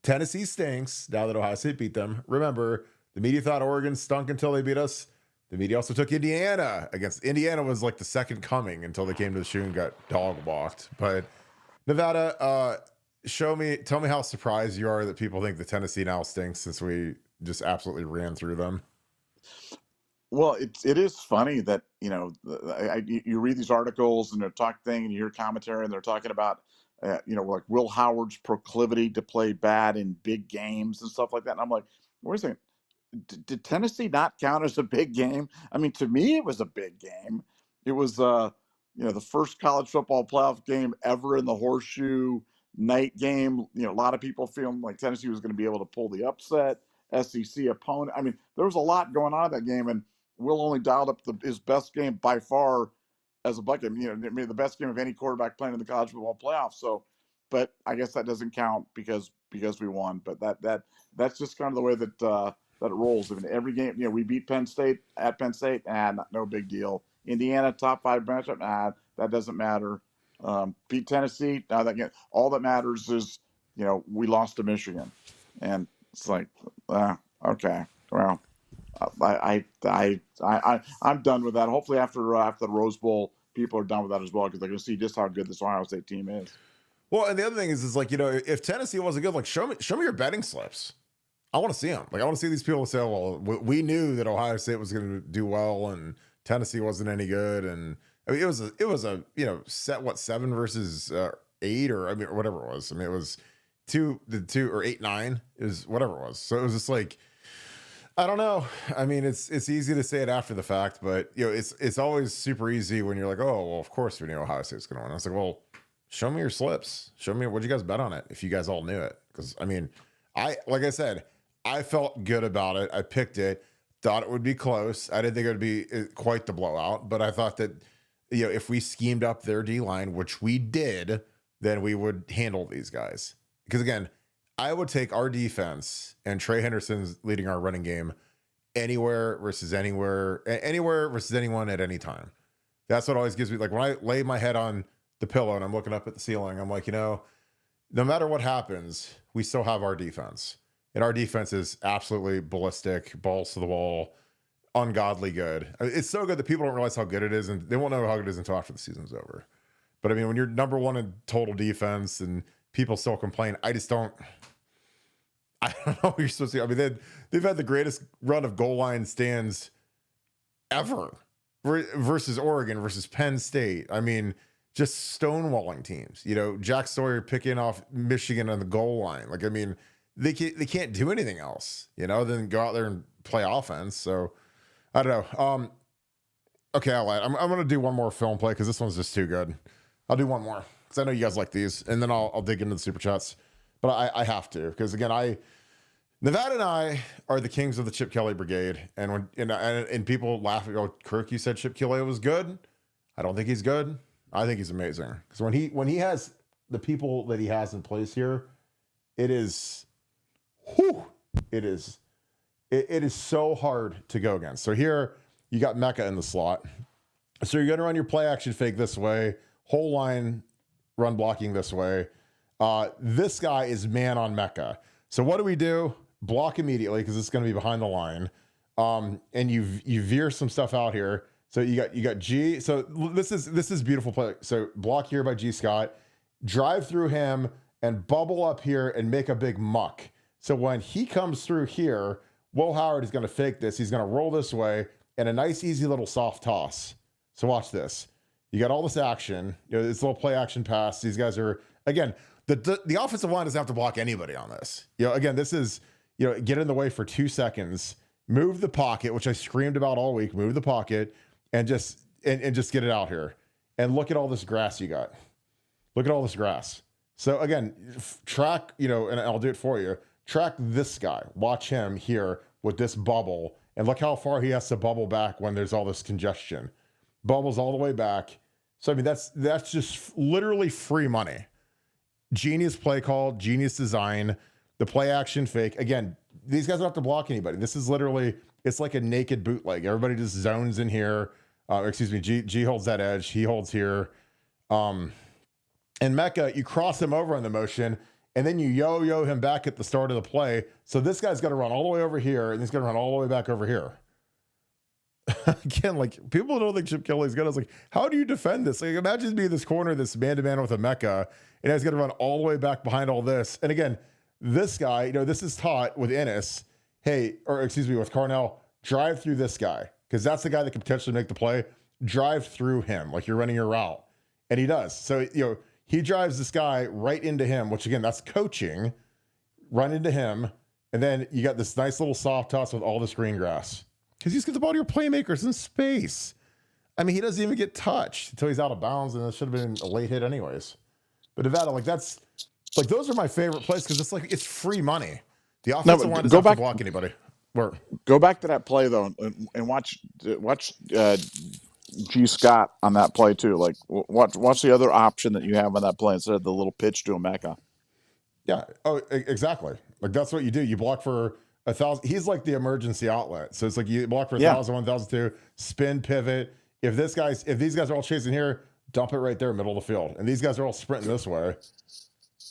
Tennessee stinks now that Ohio State beat them. Remember, the media thought Oregon stunk until they beat us. The media also took Indiana. Indiana was like the second coming until they came to the shoe and got dog walked. But Nevada, tell me how surprised you are that people think the Tennessee now stinks, since we just absolutely ran through them. Well, it is funny that, you read these articles and they're talking and you hear commentary and they're talking about, like Will Howard's proclivity to play bad in big games and stuff like that. And I'm like, wait a second, did Tennessee not count as a big game? I mean, to me, it was a big game. It was, the first college football playoff game ever in the horseshoe night game. A lot of people feeling like Tennessee was going to be able to pull the upset SEC opponent. I mean, there was a lot going on in that game, and Will only dialed up his best game by far as a Buckeye. The best game of any quarterback playing in the college football playoff. So, but I guess that doesn't count because we won. But that's just kind of the way that that it rolls. I mean, every game, we beat Penn State at Penn State, and no big deal. Indiana top 5 matchup, that doesn't matter. Beat Tennessee, all that matters is we lost to Michigan, and it's like, okay, well. I'm done with that. Hopefully after the Rose Bowl, people are done with that as well, because they're going to see just how good this Ohio State team is. Well, and the other thing is like, if Tennessee wasn't good, like show me your betting slips. I want to see them. Like, I want to see these people say, well, we knew that Ohio State was going to do well and Tennessee wasn't any good. And I mean, it was a set 7 versus 8 or whatever it was. I mean, it was 2 or 8-9 is whatever it was. So it was just like, I don't know. I mean, it's easy to say it after the fact, but it's always super easy when you're like, oh, well, of course we knew Ohio State's going to win. I was like, well, show me your slips. Show me, what'd you guys bet on it if you guys all knew it? Because I mean, like I said, I felt good about it. I picked it, thought it would be close. I didn't think it would be quite the blowout, but I thought that if we schemed up their D line, which we did, then we would handle these guys. Because again, I would take our defense and Trey Henderson's leading our running game anywhere versus anyone at any time. That's what always gives me, like, when I lay my head on the pillow and I'm looking up at the ceiling, I'm like, no matter what happens, we still have our defense. And our defense is absolutely ballistic, balls to the wall, ungodly good. I mean, it's so good that people don't realize how good it is, and they won't know how good it is until after the season's over. But I mean, when you're number 1 in total defense and people still complain, I don't know what you're supposed to do. I mean, they've had the greatest run of goal line stands ever versus Oregon, versus Penn State. I mean, just stonewalling teams. Jack Sawyer picking off Michigan on the goal line. Like, I mean, they can't do anything else, than go out there and play offense. So I don't know. Okay, I'm going to do one more film play because this one's just too good. I'll do one more because I know you guys like these, and then I'll dig into the super chats. But I have to, because again, Nevada and I are the kings of the Chip Kelly brigade. And when and people laugh and go, Kirk, you said Chip Kelly was good. I don't think he's good. I think he's amazing. Because when he has the people that he has in place here, it is it is so hard to go against. So here you got Mecca in the slot. So you're going to run your play action fake this way, whole line run blocking this way. This guy is man on Mecca. So what do? Block immediately because it's going to be behind the line. And you veer some stuff out here. So you got G. So this is beautiful play. So block here by G Scott, drive through him and bubble up here and make a big muck. So when he comes through here, Will Howard is going to fake this. He's going to roll this way and a nice, easy little soft toss. So watch this. You got all this action, this little play action pass. These guys are, again, the offensive line doesn't have to block anybody on this. Again, this is, get in the way for 2 seconds, move the pocket, which I screamed about all week, move the pocket and just get it out here. And look at all this grass you got. Look at all this grass. So again, track, and I'll do it for you. Track this guy. Watch him here with this bubble. And look how far he has to bubble back when there's all this congestion. Bubbles all the way back. So, I mean, that's just literally free money. Genius play call, genius design, the play action fake. Again, these guys don't have to block anybody. This is literally, it's like a naked bootleg. Everybody just zones in here. G holds that edge. He holds here. And Mecca, you cross him over on the motion, and then you yo-yo him back at the start of the play. So this guy's got to run all the way over here, and he's going to run all the way back over here. Again, like, people don't think Chip Kelly's good. I was like, how do you defend this? Like, imagine being this corner, this man-to-man with a Mecca, and he's going to run all the way back behind all this. And again, this guy, this is taught with Ennis. With Carnell, drive through this guy, because that's the guy that could potentially make the play. Drive through him like you're running your route. And he does. So, he drives this guy right into him, which again, that's coaching. Run into him. And then you got this nice little soft toss with all this green grass. Because you just get the ball to your playmakers in space. I mean, he doesn't even get touched until he's out of bounds, and it should have been a late hit anyways. But Nevada, those are my favorite plays because it's free money. The offensive line doesn't have to block anybody. Go back to that play though, and watch G Scott on that play too. Like watch the other option that you have on that play instead of the little pitch to a Mecca. Yeah. Oh, exactly. Like that's what you do. You block for 1,000. He's like the emergency outlet. So it's like you block for 1,000, 1,002, spin, pivot. If these guys are all chasing here, dump it right there, middle of the field. And these guys are all sprinting this way.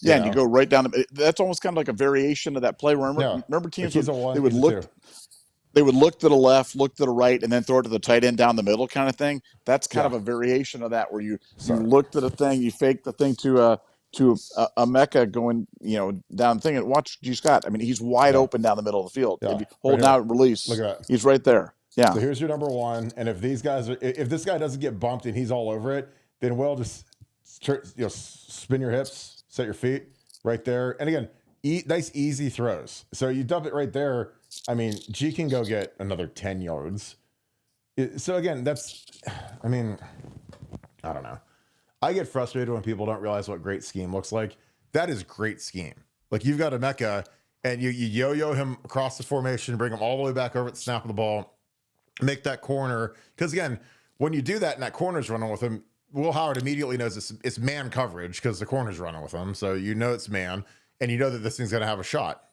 Yeah, and you go right down. That's almost kind of like a variation of that play. Remember teams would look to the left, look to the right, and then throw it to the tight end down the middle kind of thing. That's kind of a variation of that where you look to the thing, you fake the thing to a Mecca going, down the thing. And watch G Scott. I mean, he's wide open down the middle of the field. Yeah. Hold out, release. Look at that. He's right there. Yeah. So here's your number one. And if this guy doesn't get bumped and he's all over it, then we'll just spin your hips, set your feet right there. And again, nice easy throws. So you dump it right there. I mean, G can go get another 10 yards. So again, I don't know. I get frustrated when people don't realize what great scheme looks like. That is great scheme. Like you've got a Mecca and you yo-yo him across the formation, bring him all the way back over at the snap of the ball, make that corner. Because again, when you do that and that corner's running with him, Will Howard immediately knows it's man coverage because the corner's running with him. So it's man, and you know that this thing's going to have a shot.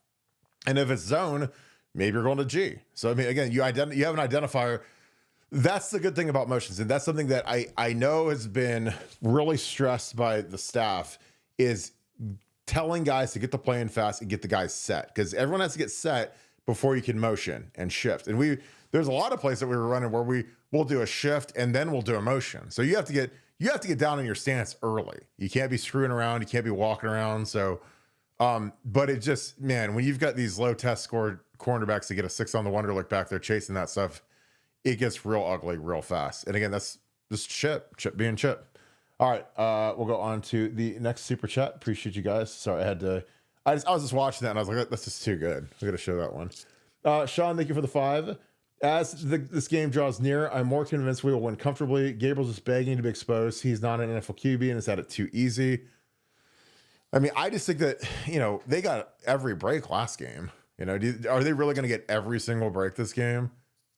And if it's zone, maybe you're going to G. So, I mean, again, you have an identifier. That's the good thing about motions. And that's something that I know has been really stressed by the staff is telling guys to get the play in fast and get the guys set. Because everyone has to get set before you can motion and shift. And there's a lot of plays that we were running where we'll do a shift and then we'll do a motion. So you have to get down in your stance early. You can't be screwing around. You can't be walking around. So, but it just, man, when you've got these low test score cornerbacks to get a 6 on the Wonderlic back there chasing that stuff, it gets real ugly real fast. And again, that's just Chip being Chip. All right. We'll go on to the next super chat. Appreciate you guys. Sorry, I was just watching that and I was like, that's just too good. I got to show that one. Sean, thank you for the 5. As this game draws near, I'm more convinced we will win comfortably. Gabriel's just begging to be exposed. He's not an NFL QB and has had it too easy. I mean, I just think that, they got every break last game. Are they really going to get every single break this game?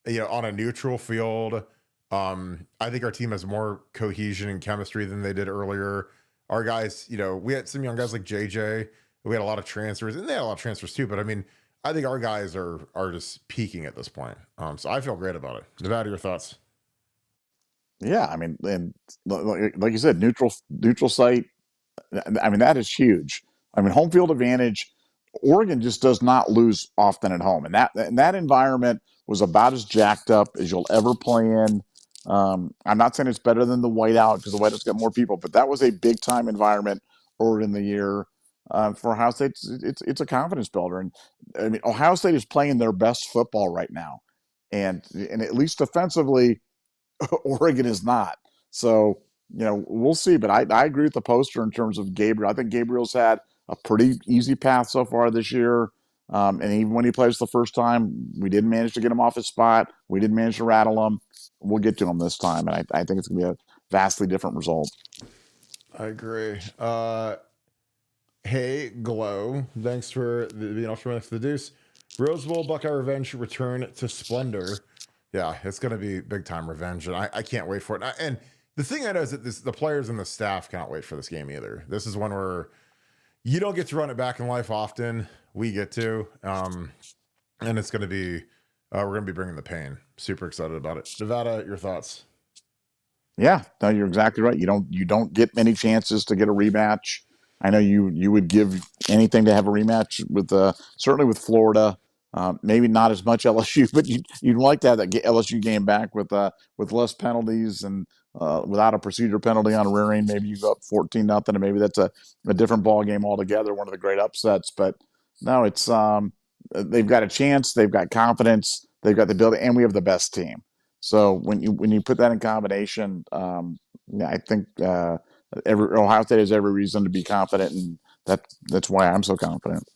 On a neutral field. I think our team has more cohesion and chemistry than they did earlier. Our guys, we had some young guys like JJ. We had a lot of transfers, and they had a lot of transfers too. But I mean, I think our guys are just peaking at this point. So I feel great about it. Nevada, your thoughts? Yeah, I mean, and like you said, neutral site. I mean, that is huge. I mean, home field advantage. Oregon just does not lose often at home, and that environment was about as jacked up as you'll ever play in. I'm not saying it's better than the whiteout because the whiteout's got more people, but that was a big time environment early in the year for Ohio State. It's a confidence builder, and I mean, Ohio State is playing their best football right now, and at least defensively, Oregon is not. So, we'll see. But I agree with the poster in terms of Gabriel. I think Gabriel's had a pretty easy path so far this year. And even when he plays the first time, we didn't manage to get him off his spot. We didn't manage to rattle him. We'll get to him this time. And I think it's going to be a vastly different result. I agree. Hey, Glow. Thanks for being off for the deuce. Rose Bowl Buckeye Revenge return to splendor. Yeah, it's going to be big time revenge, and I can't wait for it. And the thing I know is that the players and the staff cannot wait for this game either. This is one where you don't get to run it back in life often. We get to, and it's going to be we're going to be bringing the pain. Super excited about it. Nevada, your thoughts? Yeah, no, you're exactly right. You don't get many chances to get a rematch. I know you would give anything to have a rematch with certainly with Florida. Maybe not as much LSU, but you'd like to have that LSU game back with less penalties and without a procedure penalty on rearing. Maybe you go up 14-0, and maybe that's a different ball game altogether. One of the great upsets, but no, it's they've got a chance. They've got confidence. They've got the ability, and we have the best team. So when you put that in combination, yeah, I think Ohio State has every reason to be confident, and that's why I'm so confident.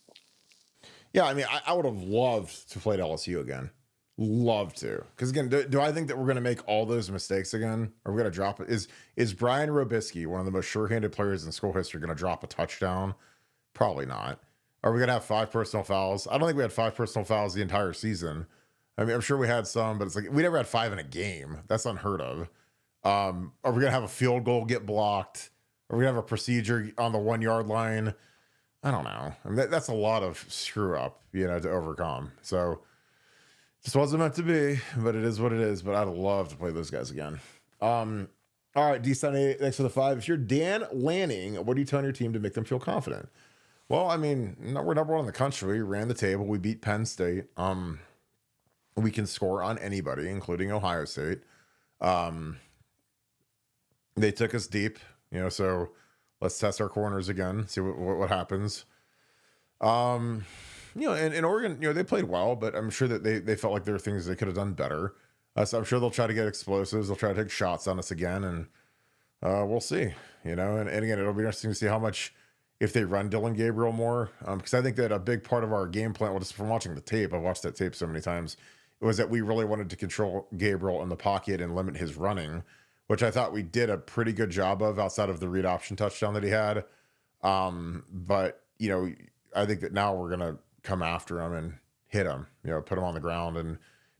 Yeah, I mean, I would have loved to play at LSU again. Love to, because again, do I think that we're going to make all those mistakes again? Are we going to drop it? Is Brian Robisky, one of the most sure-handed players in school history, going to drop a touchdown? Probably not. Are we going to have 5 personal fouls? I don't think we had 5 personal fouls the entire season. I mean, I'm sure we had some, but it's like we never had 5 in a game. That's unheard of. Are we going to have a field goal get blocked? Are we going to have a procedure on the 1-yard line? I don't know. I mean, that's a lot of screw up, to overcome. So just wasn't meant to be, but it is what it is. But I'd love to play those guys again. All right, D78, thanks for the 5. If you're Dan Lanning, what are you telling your team to make them feel confident? Well, I mean, we're number 1 in the country. We ran the table. We beat Penn State. We can score on anybody, including Ohio State. They took us deep, so let's test our corners again, see what happens. And Oregon, they played well, but I'm sure that they felt like there were things they could have done better. So I'm sure they'll try to get explosives. They'll try to take shots on us again, and we'll see, and again, it'll be interesting to see how much, if they run Dylan Gabriel more, because I think that a big part of our game plan, well, just from watching the tape, I've watched that tape so many times, was that we really wanted to control Gabriel in the pocket and limit his running, which I thought we did a pretty good job of outside of the read option touchdown that he had. But, I think that now we're going to come after him and hit him, put him on the ground and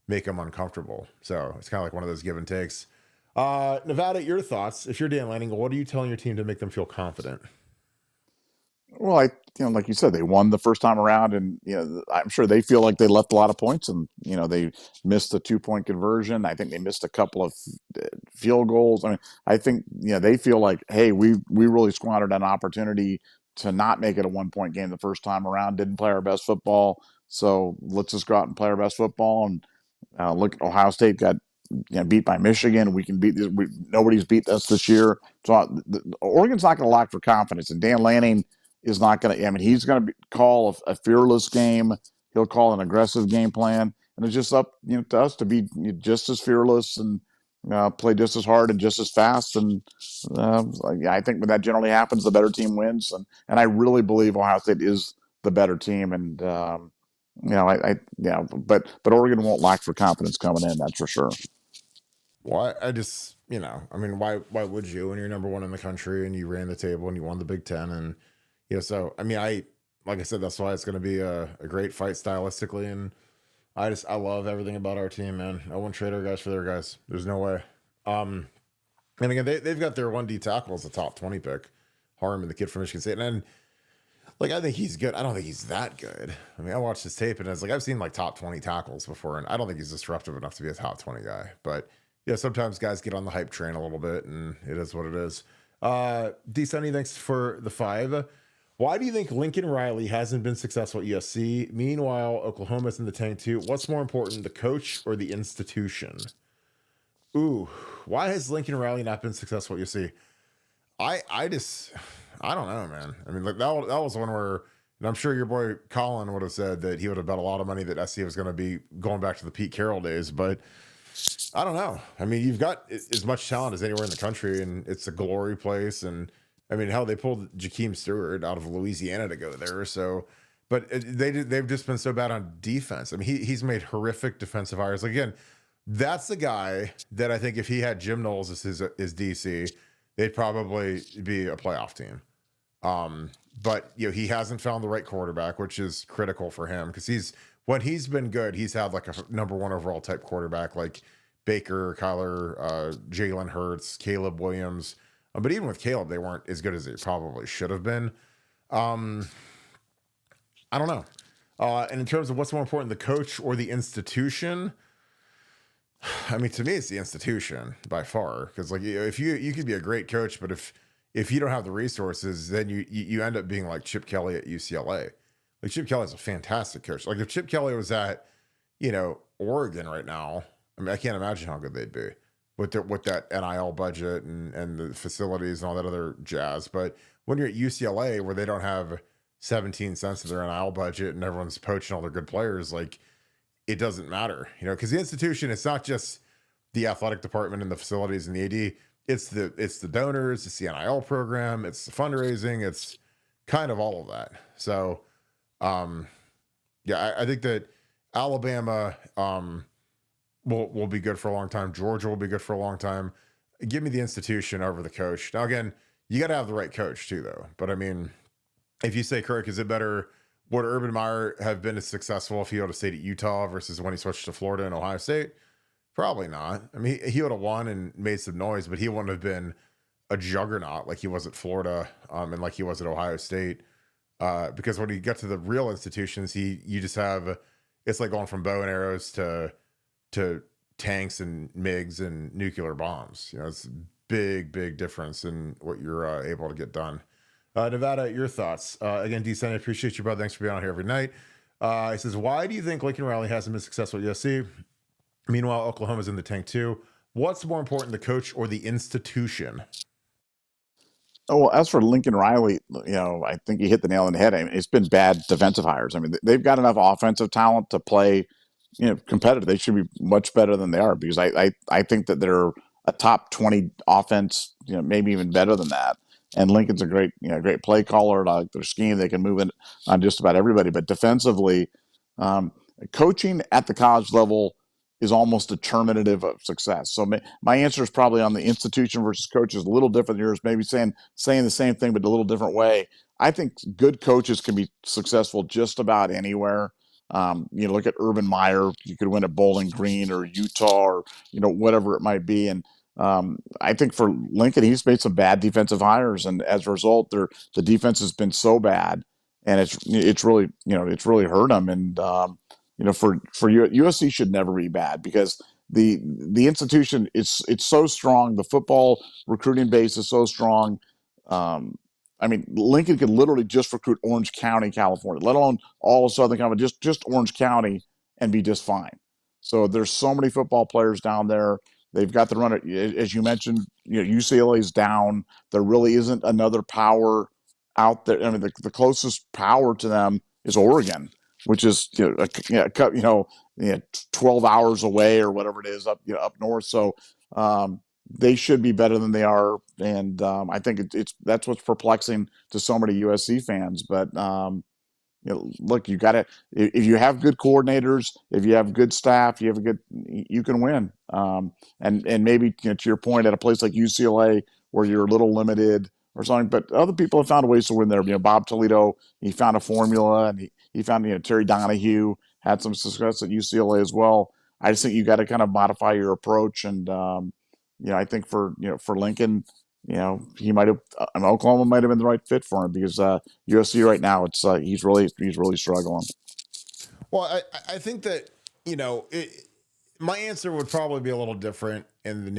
make him uncomfortable. So it's kind of like one of those give and takes. Nevada, your thoughts. If you're Dan Lanning, what are you telling your team to make them feel confident? Well, like you said, they won the first time around, and I'm sure they feel like they left a lot of points, and they missed a 2-point conversion. I think they missed a couple of field goals. I mean, I think they feel like, hey, we really squandered an opportunity to not make it a 1-point game the first time around. Didn't play our best football, so let's just go out and play our best football. And look, Ohio State got beat by Michigan. We can beat this. Nobody's beat us this year. So Oregon's not going to lack for confidence, and Dan Lanning is not going to. I mean, he's going to call a fearless game. He'll call an aggressive game plan, and it's just up to us to be just as fearless and play just as hard and just as fast. And I think when that generally happens, the better team wins. And I really believe Ohio State is the better team. And but Oregon won't lack for confidence coming in. That's for sure. Well, I just I mean, why would you, when you're number 1 in the country and you ran the table and you won the Big Ten? And so I mean, like I said, that's why it's going to be a great fight stylistically, and I love everything about our team, man. I wouldn't trade our guys for their guys. There's no way. And again, they've got their 1D tackle as a top 20 pick, Harmon, the kid from Michigan State. And Like, I think he's good. I don't think he's that good. I mean, I watched his tape and it's like I've seen like top 20 tackles before, and I don't think he's disruptive enough to be a top 20 guy. But yeah, sometimes guys get on the hype train a little bit, and it is what it is. D Sunny, thanks for the 5. Why do you think Lincoln Riley hasn't been successful at USC? Meanwhile, Oklahoma's in the tank too. What's more important, the coach or the institution? Ooh, why has Lincoln Riley not been successful at USC? I just I don't know, man. I mean, like that was one where, and I'm sure your boy Colin would have said that he would have bet a lot of money that SC was going to be going back to the Pete Carroll days, but I don't know. I mean, you've got as much talent as anywhere in the country, and it's a glory place. And I mean, hell, they pulled Jakeem Stewart out of Louisiana to go there. So, but they've just been so bad on defense. I mean, he's made horrific defensive hires. Like, again, that's the guy that I think if he had Jim Knowles as his DC, they'd probably be a playoff team. But he hasn't found the right quarterback, which is critical for him because when he's been good, he's had like a number 1 overall type quarterback like Baker, Kyler, Jalen Hurts, Caleb Williams. But even with Caleb, they weren't as good as they probably should have been. I don't know. And in terms of what's more important, the coach or the institution, I mean, to me, it's the institution by far. Because like if you could be a great coach, but if you don't have the resources, then you end up being like Chip Kelly at UCLA. Like Chip Kelly is a fantastic coach. Like if Chip Kelly was at Oregon right now, I mean, I can't imagine how good they'd be with that NIL budget and the facilities and all that other jazz. But when you're at UCLA where they don't have 17 cents of their NIL budget and everyone's poaching all their good players, like it doesn't matter, because the institution, it's not just the athletic department and the facilities and the AD. It's the donors, it's the NIL program, it's the fundraising, it's kind of all of that. So, I think that Alabama will be good for a long time. Georgia will be good for a long time. Give me the institution over the coach. Now, again, you got to have the right coach too, though. But I mean, if you say, Kirk, is it better? Would Urban Meyer have been as successful if he would have stayed at Utah versus when he switched to Florida and Ohio State? Probably not. I mean, he would have won and made some noise, but he wouldn't have been a juggernaut like he was at Florida and like he was at Ohio State. Because when you get to the real institutions, you just have, it's like going from bow and arrows to tanks and MiGs and nuclear bombs. It's a big difference in what you're able to get done. Nevada, your thoughts. Again, D-Sen, I appreciate you, brother. Thanks for being on here every night. He says, why do you think Lincoln Riley hasn't been successful at USC? Meanwhile, Oklahoma's in the tank too. What's more important, the coach or the institution? Oh, well, as for Lincoln Riley, I think you hit the nail on the head. I mean, it's been bad defensive hires. I mean, they've got enough offensive talent to play, competitive. They should be much better than they are because I think that they're a top 20 offense, maybe even better than that. And Lincoln's a great play caller. I like their scheme. They can move in on just about everybody. But defensively, coaching at the college level is almost determinative of success. So my answer is probably on the institution versus coach is a little different than yours, maybe saying the same thing, but a little different way. I think good coaches can be successful just about anywhere. Look at Urban Meyer, you could win at Bowling Green or Utah or, whatever it might be. And I think for Lincoln, he's made some bad defensive hires. And as a result, the defense has been so bad and it's really hurt them. And, for you, USC should never be bad because the institution it's so strong. The football recruiting base is so strong. I mean, Lincoln could literally just recruit Orange County, California, let alone all of Southern California, just Orange County, and be just fine. So there's so many football players down there. They've got the runner, as you mentioned. UCLA's down. There really isn't another power out there. I mean, the closest power to them is Oregon, which is 12 hours away or whatever it is up north. So they should be better than they are, and I think that's what's perplexing to so many USC fans. But look, you got to if you have good coordinators, if you have good staff, you can win. And maybe to your point, at a place like UCLA where you're a little limited or something, but other people have found ways to win there. Bob Toledo, he found a formula, and he found Terry Donahue had some success at UCLA as well. I just think you got to kind of modify your approach, and I think for Lincoln, he might have Oklahoma might have been the right fit for him because USC right now he's really struggling. Well, I think that my answer would probably be a little different in the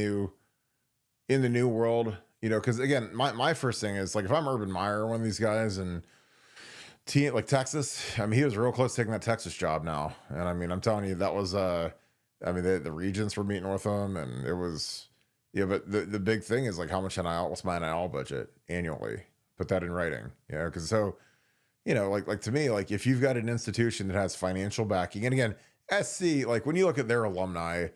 new world, because again, my first thing is like if I'm Urban Meyer, one of these guys, and team like Texas, I mean, he was real close to taking that Texas job now, and I mean, I'm telling you, that was I mean, the regents were meeting with him, and it was but the big thing is like how much NIL, what's my NIL budget annually? Put that in writing, because so like to me, like if you've got an institution that has financial backing, and again, SC, like when you look at their alumni,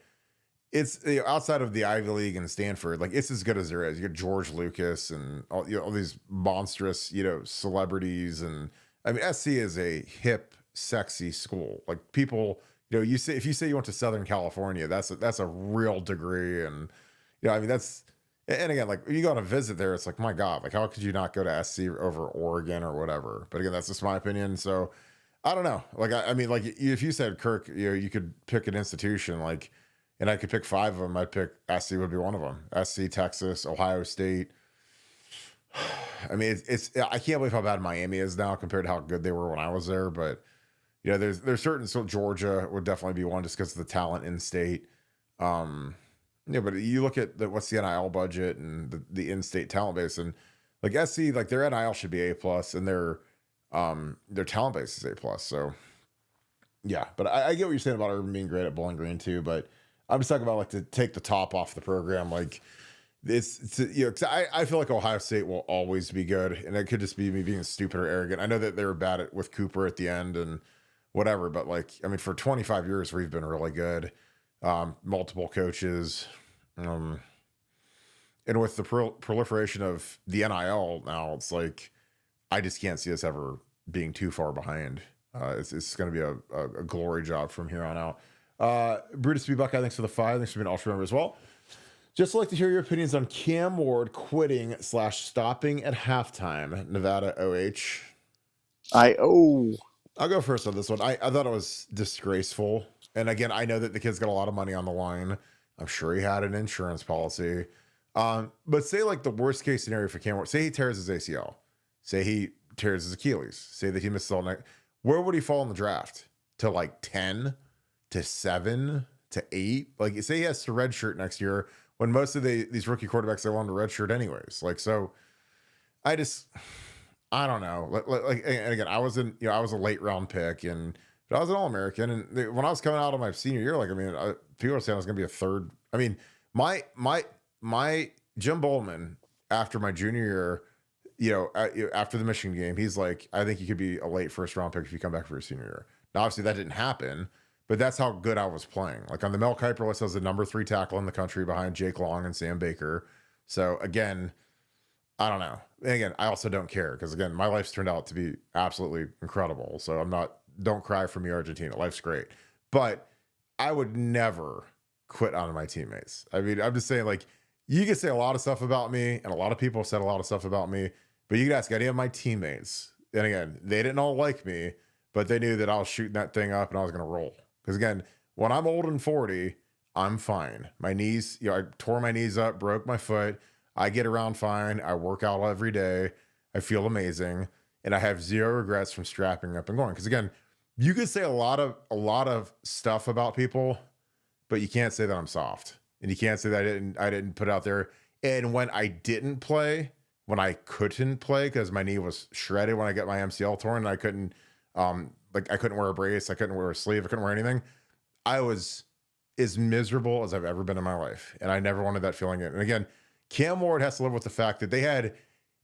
it's outside of the Ivy League and Stanford, like it's as good as there is. You got George Lucas and all these monstrous, celebrities, and I mean SC is a hip, sexy school. Like people, you say if you say you went to Southern California, that's a real degree, and I mean that's. And again, like you go on a visit there, it's like, my God, like how could you not go to SC over Oregon or whatever? But again, that's just my opinion. So I don't know. Like, I mean, like if you said, Kirk, you could pick an institution, like, and I could pick 5 of them, I'd pick SC would be one of them. SC, Texas, Ohio State. I mean, I can't believe how bad Miami is now compared to how good they were when I was there. But there's certain, so Georgia would definitely be one just because of the talent in state. But you look at what's the NIL budget and the in-state talent base, and like SC, like their NIL should be A+, and their talent base is A+. So yeah, but I get what you're saying about Urban being great at Bowling Green too. But I'm just talking about like to take the top off the program. Like cause I feel like Ohio State will always be good, and it could just be me being stupid or arrogant. I know that they were bad with Cooper at the end and whatever, but like I mean, for 25 years we've been really good. Multiple coaches, and with the proliferation of the NIL now, it's like I just can't see us ever being too far behind. It's going to be a glory job from here on out. Brutus B. Buckeye, thanks for the 5. Thanks for being an ultra member as well. Just like to hear your opinions on Cam Ward quitting / stopping at halftime. Nevada OH. I'll go first on this one. I thought it was disgraceful. And again, I know that the kid's got a lot of money on the line. I'm sure he had an insurance policy. But say like the worst case scenario for Cam Ward, say he tears his ACL. Say he tears his Achilles. Say that he misses all night. Where would he fall in the draft? To like 10, to 7, to 8? Like say he has to redshirt next year when most of these rookie quarterbacks, they want to redshirt anyways. Like, so I don't know. Like and again, I was a late round pick, and but I was an All-American, and when I was coming out of my senior year, like I mean, people were saying I was going to be a third. I mean, my Jim Bowman after my junior year, after the Michigan game, he's like, I think you could be a late first round pick if you come back for your senior year. Now, obviously, that didn't happen, but that's how good I was playing. Like on the Mel Kiper list, I was the number 3 tackle in the country behind Jake Long and Sam Baker. So again, I don't know. And again, I also don't care because again, my life's turned out to be absolutely incredible. So don't cry for me, Argentina. Life's great. But I would never quit on my teammates. I mean, I'm just saying, like, you can say a lot of stuff about me, and a lot of people have said a lot of stuff about me, but you could ask any of my teammates. And again, they didn't all like me, but they knew that I was shooting that thing up and I was going to roll. Because again, when I'm old and 40, I'm fine. My knees, I tore my knees up, broke my foot. I get around fine. I work out every day. I feel amazing. And I have zero regrets from strapping up and going. Because again, you could say a lot of stuff about people, but you can't say that I'm soft, and you can't say that I didn't put it out there. And when I didn't play, when I couldn't play because my knee was shredded when I got my MCL torn, and I couldn't I couldn't wear a brace, I couldn't wear a sleeve, I couldn't wear anything. I was as miserable as I've ever been in my life, and I never wanted that feeling. And again, Cam Ward has to live with the fact that they had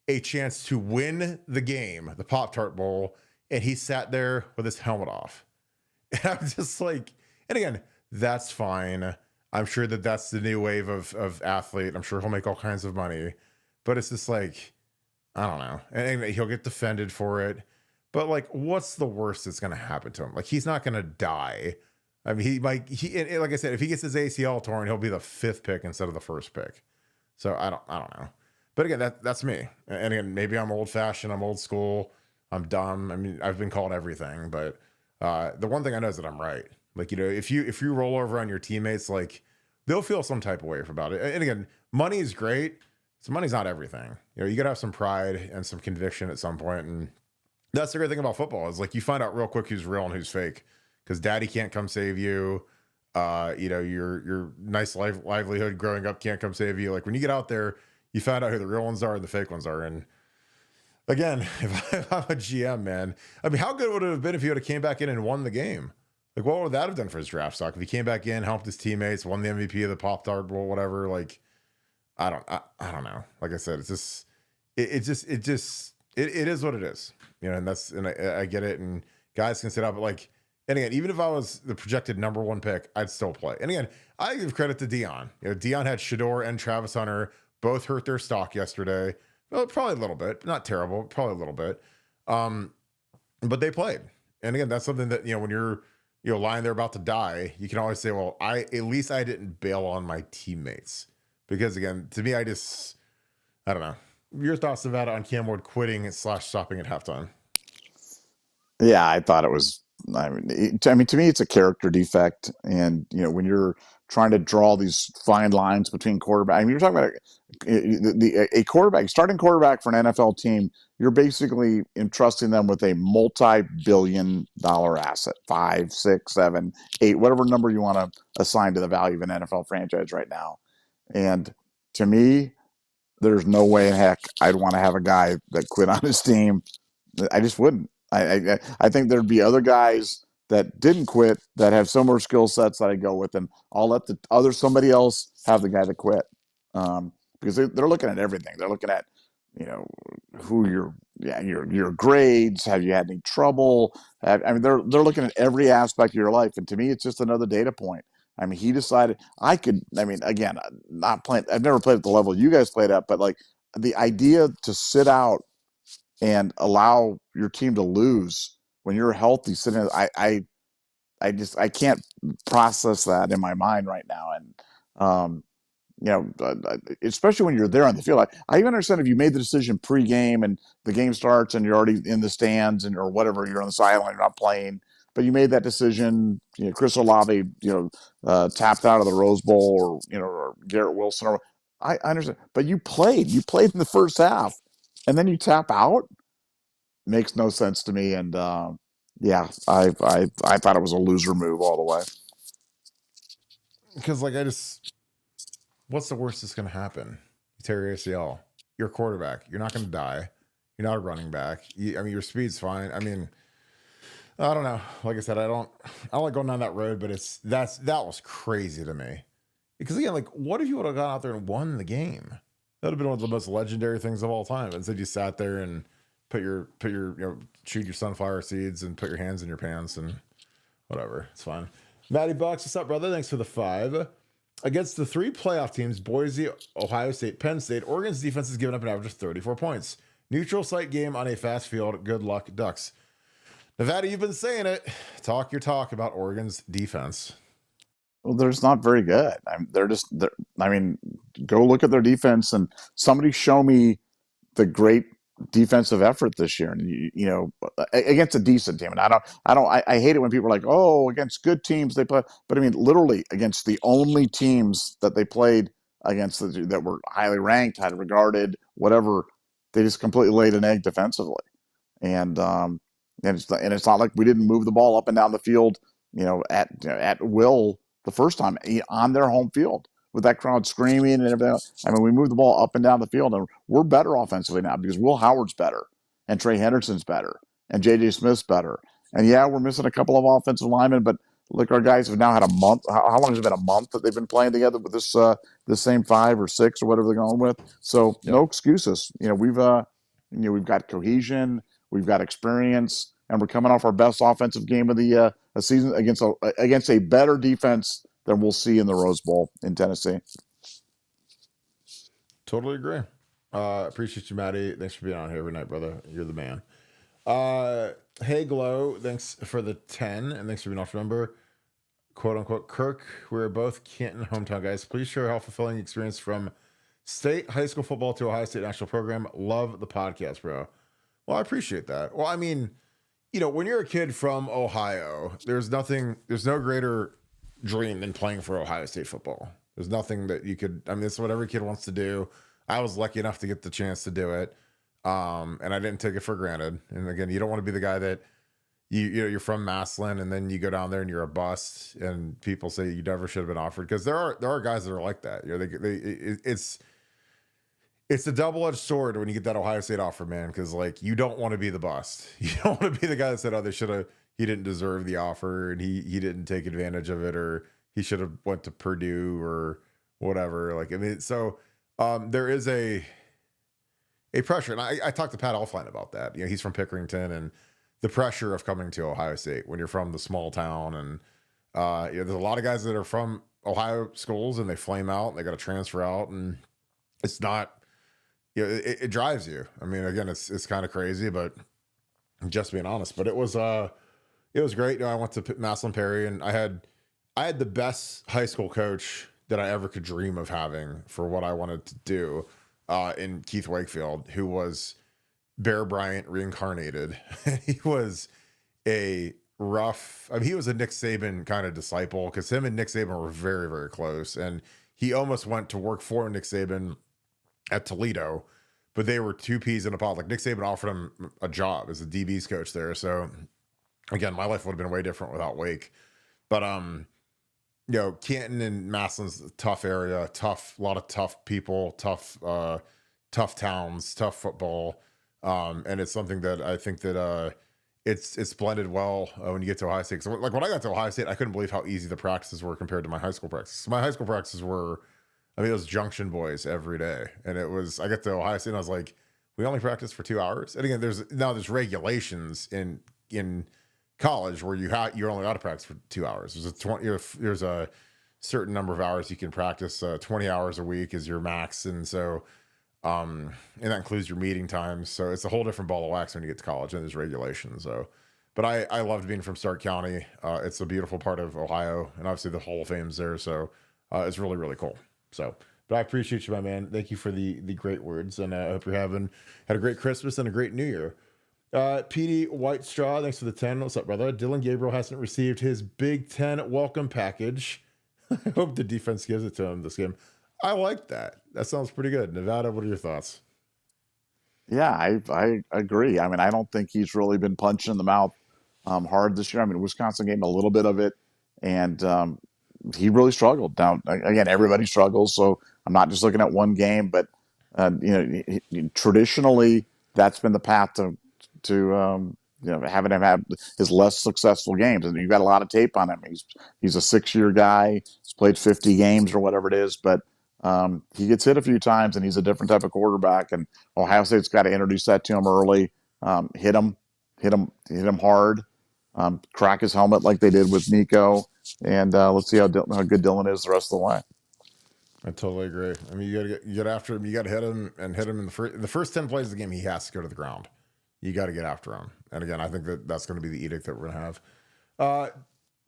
a chance to win the game, the Pop-Tart Bowl, and he sat there with his helmet off. And I'm just like, and again, that's fine. I'm sure that that's the new wave of athlete. I'm sure he'll make all kinds of money, but it's just like, I don't know. And he'll get defended for it. But like, what's the worst that's going to happen to him? Like, he's not going to die. I mean, like I said, if he gets his ACL torn, he'll be the 5th pick instead of the 1st pick. So I don't know. But again, that's me. And again, maybe I'm old fashioned. I'm old school. I'm dumb. I mean, I've been called everything, but the one thing I know is that I'm right. Like, if you roll over on your teammates, like they'll feel some type of way about it. And again, money is great, So money's not everything. You got to have some pride and some conviction at some point. And that's the great thing about football is like you find out real quick who's real and who's fake because daddy can't come save you. Your nice livelihood growing up can't come save you. Like when you get out there, you find out who the real ones are and the fake ones are. And again, if I'm a GM, man, I mean, how good would it have been if he would have came back in and won the game? Like, what would that have done for his draft stock? If he came back in, helped his teammates, won the MVP of the Pop-Tart Bowl, whatever, like, I don't know. Like I said, it's just, it is what it is, and I get it. And guys can sit up, but like, and again, even if I was the projected number one pick, I'd still play. And again, I give credit to Dion. Dion had Shador and Travis Hunter both hurt their stock yesterday. Well, probably a little bit, not terrible, probably a little bit. But they played. And again, that's something that, when you're, lying there about to die, you can always say, well, at least I didn't bail on my teammates. Because again, to me, I don't know. Your thoughts, Nevada, on Cam Ward quitting / stopping at halftime? Yeah, I thought it was. I mean, to me, it's a character defect, and when you're trying to draw these fine lines between quarterback. I mean, you're talking about a quarterback, starting quarterback for an NFL team. You're basically entrusting them with a multi-billion-dollar asset, 5, 6, 7, 8, whatever number you want to assign to the value of an NFL franchise right now. And to me, there's no way in heck I'd want to have a guy that quit on his team. I just wouldn't. I think there'd be other guys that didn't quit that have similar skill sets that I go with, and I'll let somebody else have the guy that quit, because they're looking at everything. They're looking at who your grades. Have you had any trouble? I mean, they're looking at every aspect of your life, and to me, it's just another data point. I mean, he decided I could. I mean, again, not playing. I've never played at the level you guys played at, but like the idea to sit out and allow your team to lose when you're healthy sitting, I can't process that in my mind right now. And especially when you're there on the field, I even understand if you made the decision pre-game and the game starts and you're already in the stands or whatever, you're on the sideline, you're not playing, but you made that decision. Chris Olave, tapped out of the Rose Bowl, or Garrett Wilson, or I understand, but you played in the first half, and then you tap out. Makes no sense to me. And yeah, I thought it was a loser move all the way. Because what's the worst that's going to happen? You tear your ACL. You're a quarterback. You're not going to die. You're not a running back. Your speed's fine. I mean, I don't know. Like I said, I don't like going down that road, but that was crazy to me. Because again, like, what if you would have gone out there and won the game? That would have been one of the most legendary things of all time. Instead, you sat there and chewed your sunflower seeds and put your hands in your pants and whatever. It's fine. Matty Bucks, what's up, brother? Thanks for the 5. Against the 3 playoff teams, Boise, Ohio State, Penn State, Oregon's defense has given up an average of 34 points. Neutral site game on a fast field. Good luck, Ducks. Nevada, you've been saying it. Talk your talk about Oregon's defense. Well, they're just not very good. Go look at their defense and somebody show me the great defensive effort this year, and against a decent team. And I hate it when people are like, oh, against good teams they play, but I mean, literally against the only teams that they played against that were highly ranked, highly regarded, whatever, they just completely laid an egg defensively. And it's not like we didn't move the ball up and down the field, at will the first time on their home field with that crowd screaming and everything else. I mean, we moved the ball up and down the field, and we're better offensively now because Will Howard's better, and Trey Henderson's better, and J.J. Smith's better. And yeah, we're missing a couple of offensive linemen, but look, our guys have now had a month. How long has it been? A month that they've been playing together with this same 5 or 6 or whatever they're going with. So yep. No excuses. We've got cohesion, we've got experience, and we're coming off our best offensive game of the season against a better defense than we'll see in the Rose Bowl in Tennessee. Totally agree. Appreciate you, Matty. Thanks for being on here every night, brother. You're the man. Hey, Glow. Thanks for the 10, and thanks for being off number. Quote unquote, Kirk. We're both Canton hometown guys. Please share how fulfilling experience from state high school football to Ohio State national program. Love the podcast, bro. Well, I appreciate that. Well, I mean, when you're a kid from Ohio, there's no greater dream than playing for Ohio State football. There's nothing that you could, I mean, it's what every kid wants to do. I was lucky enough to get the chance to do it. And I didn't take it for granted. And again, you don't want to be the guy that you're from Massillon and then you go down there and you're a bust and people say you never should have been offered, because there are guys that are like that. It's a double-edged sword when you get that Ohio State offer, man, because like you don't want to be the bust. You don't want to be the guy that said, oh, he didn't deserve the offer and he didn't take advantage of it, or he should have went to Purdue or whatever. Like, I mean, so there is a pressure. And I talked to Pat Elfline about that. He's from Pickerington, and the pressure of coming to Ohio State when you're from the small town. And there's a lot of guys that are from Ohio schools and they flame out and they got to transfer out, and it's not, it drives you. I mean, again, it's kind of crazy, but I'm just being honest. But it was great. I went to Massillon Perry, and I had the best high school coach that I ever could dream of having for what I wanted to do, in Keith Wakefield, who was Bear Bryant reincarnated. He was he was a Nick Saban kind of disciple, because him and Nick Saban were very, very close. And he almost went to work for Nick Saban at Toledo, but they were two peas in a pod. Like, Nick Saban offered him a job as a DB's coach there. So again, my life would have been way different without Wake. But Canton and Massillon's a tough area, a lot of tough people, tough towns, tough football. And it's something that I think that it's blended well when you get to Ohio State. So like when I got to Ohio State, I couldn't believe how easy the practices were compared to my high school practices. My high school practices were, it was junction boys every day. And I got to Ohio State and I was like, we only practice for 2 hours. And again, there's regulations in college where you're only allowed to practice for 2 hours. There's a certain number of hours you can practice. 20 hours a week is your max. And so, and that includes your meeting times. So it's a whole different ball of wax when you get to college, and there's regulations. So, but I loved being from Stark County. It's a beautiful part of Ohio, and obviously the Hall of Fame's there. So, it's really, really cool. So, but I appreciate you, my man. Thank you for the great words, and I hope you're had a great Christmas and a great New Year. PD White Straw, thanks for the 10. What's up, brother? Dylan Gabriel hasn't received his Big Ten welcome package. I hope the defense gives it to him this game. I like that. That sounds pretty good. Nevada, what are your thoughts? Yeah, I agree. I mean, I don't think he's really been punched in the mouth hard this year. I mean, Wisconsin gave him a little bit of it, and he really struggled. Now, again, everybody struggles, so I'm not just looking at one game, but traditionally that's been the path to having him have his less successful games. And you've got a lot of tape on him. He's a 6-year guy. He's played 50 games or whatever it is, but he gets hit a few times, and he's a different type of quarterback. And Ohio State's got to introduce that to him early. Hit him hard. Crack his helmet like they did with Nico, and let's see how good Dylan is the rest of the way. I totally agree. I mean, you got to get after him. You got to hit him in the first 10 plays of the game. He has to go to the ground. You got to get after him. And again, I think that's going to be the edict that we're going to have.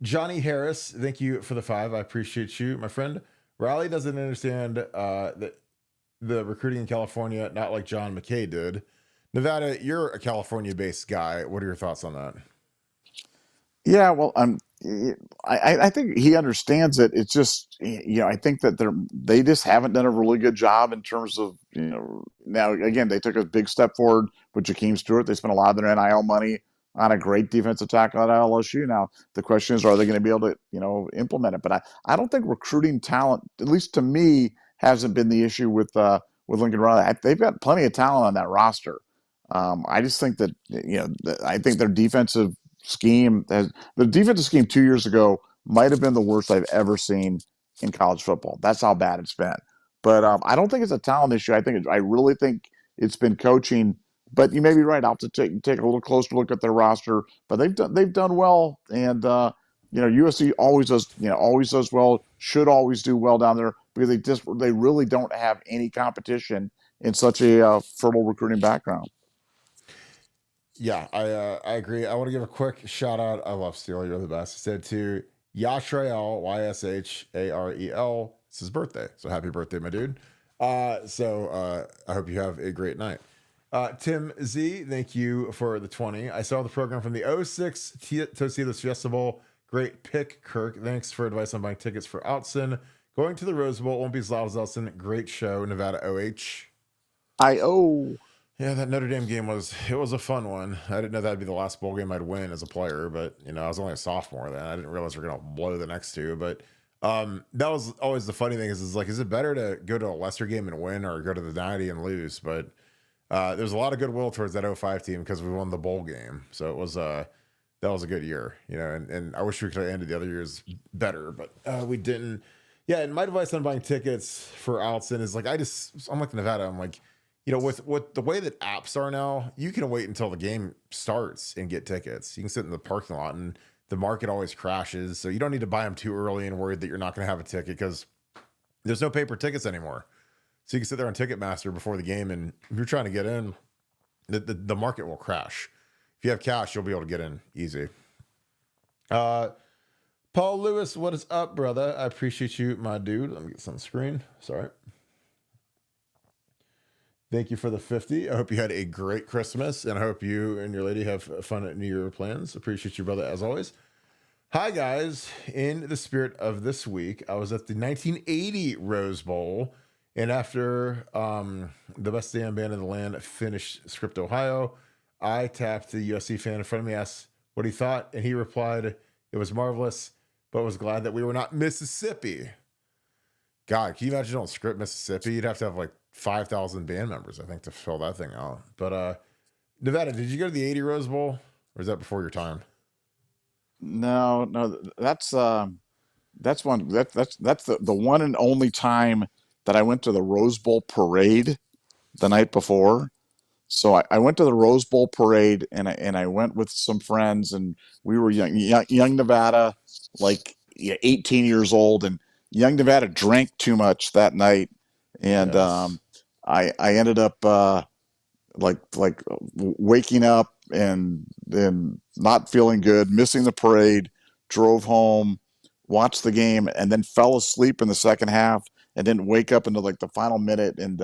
Johnny Harris, thank you for the 5. I appreciate you, my friend. Riley doesn't understand that the recruiting in California, not like John McKay did. Nevada, you're a California-based guy. What are your thoughts on that? Yeah, well, I think he understands it. It's just, I think that they just haven't done a really good job in terms of, now again, they took a big step forward with Jakeem Stewart. They spent a lot of their NIL money on a great defensive tackle at LSU. Now the question is, are they going to be able to, implement it? But I don't think recruiting talent, at least to me, hasn't been the issue with Lincoln Riley. They've got plenty of talent on that roster. I just think that, I think their defensive scheme, the defensive scheme 2 years ago might have been the worst I've ever seen in college football. That's how bad it's been. But I don't think it's a talent issue. I really think it's been coaching. But you may be right. I'll have to take a little closer look at their roster. But they've done well, and USC always does well. Should always do well down there because they really don't have any competition in such a fertile recruiting background. Yeah, I agree. I want to give a quick shout out. I love Steele. You're the best. I said to Yashreel, Yasharel. It's his birthday. So happy birthday, my dude. So I hope you have a great night. Tim Z, thank you for the 20. I saw the program from the 06 Tostitos Fiesta Bowl. Great pick, Kirk. Thanks for advice on buying tickets for Outson. Going to the Rose Bowl won't be as loud as Outson. Great show, Nevada OH. I-O. Yeah, that Notre Dame game was a fun one. I didn't know that'd be the last bowl game I'd win as a player, but I was only a sophomore then. I didn't realize we are gonna blow the next two. But that was always the funny thing is like, is it better to go to a lesser game and win or go to the 90 and lose? But there's a lot of goodwill towards that 05 team because we won the bowl game. So it was that was a good year, and I wish we could have ended the other years better, but we didn't. Yeah, and my advice on buying tickets for Alston is like I'm like Nevada. I'm like, with the way that apps are now, you can wait until the game starts and get tickets. You can sit in the parking lot, and the market always crashes, so you don't need to buy them too early and worried that you're not going to have a ticket because there's no paper tickets anymore. So you can sit there on Ticketmaster before the game, and if you're trying to get in, the market will crash. If you have cash, you'll be able to get in easy. Paul Lewis, what is up, brother? I appreciate you, my dude. Let me get this on the screen. Sorry. Thank you for the 50. I hope you had a great Christmas, and I hope you and your lady have fun at New Year plans. Appreciate you, brother, as always. Hi, guys. In the spirit of this week, I was at the 1980 Rose Bowl, and after the best damn band in the land finished Script, Ohio, I tapped the USC fan in front of me, asked what he thought, and he replied, it was marvelous, but was glad that we were not Mississippi. God, can you imagine on Script, Mississippi? You'd have to have like 5,000 band members, I think, to fill that thing out. But Nevada, did you go to the 80 Rose Bowl, or is that before your time? No, that's one that's the one and only time that I went to the Rose Bowl parade the night before. So I went to the Rose Bowl parade, and I went with some friends, and we were young Nevada, like 18 years old, and young Nevada drank too much that night, and Yes. I ended up like waking up and not feeling good, missing the parade, drove home, watched the game, and then fell asleep in the second half, and didn't wake up until like the final minute, and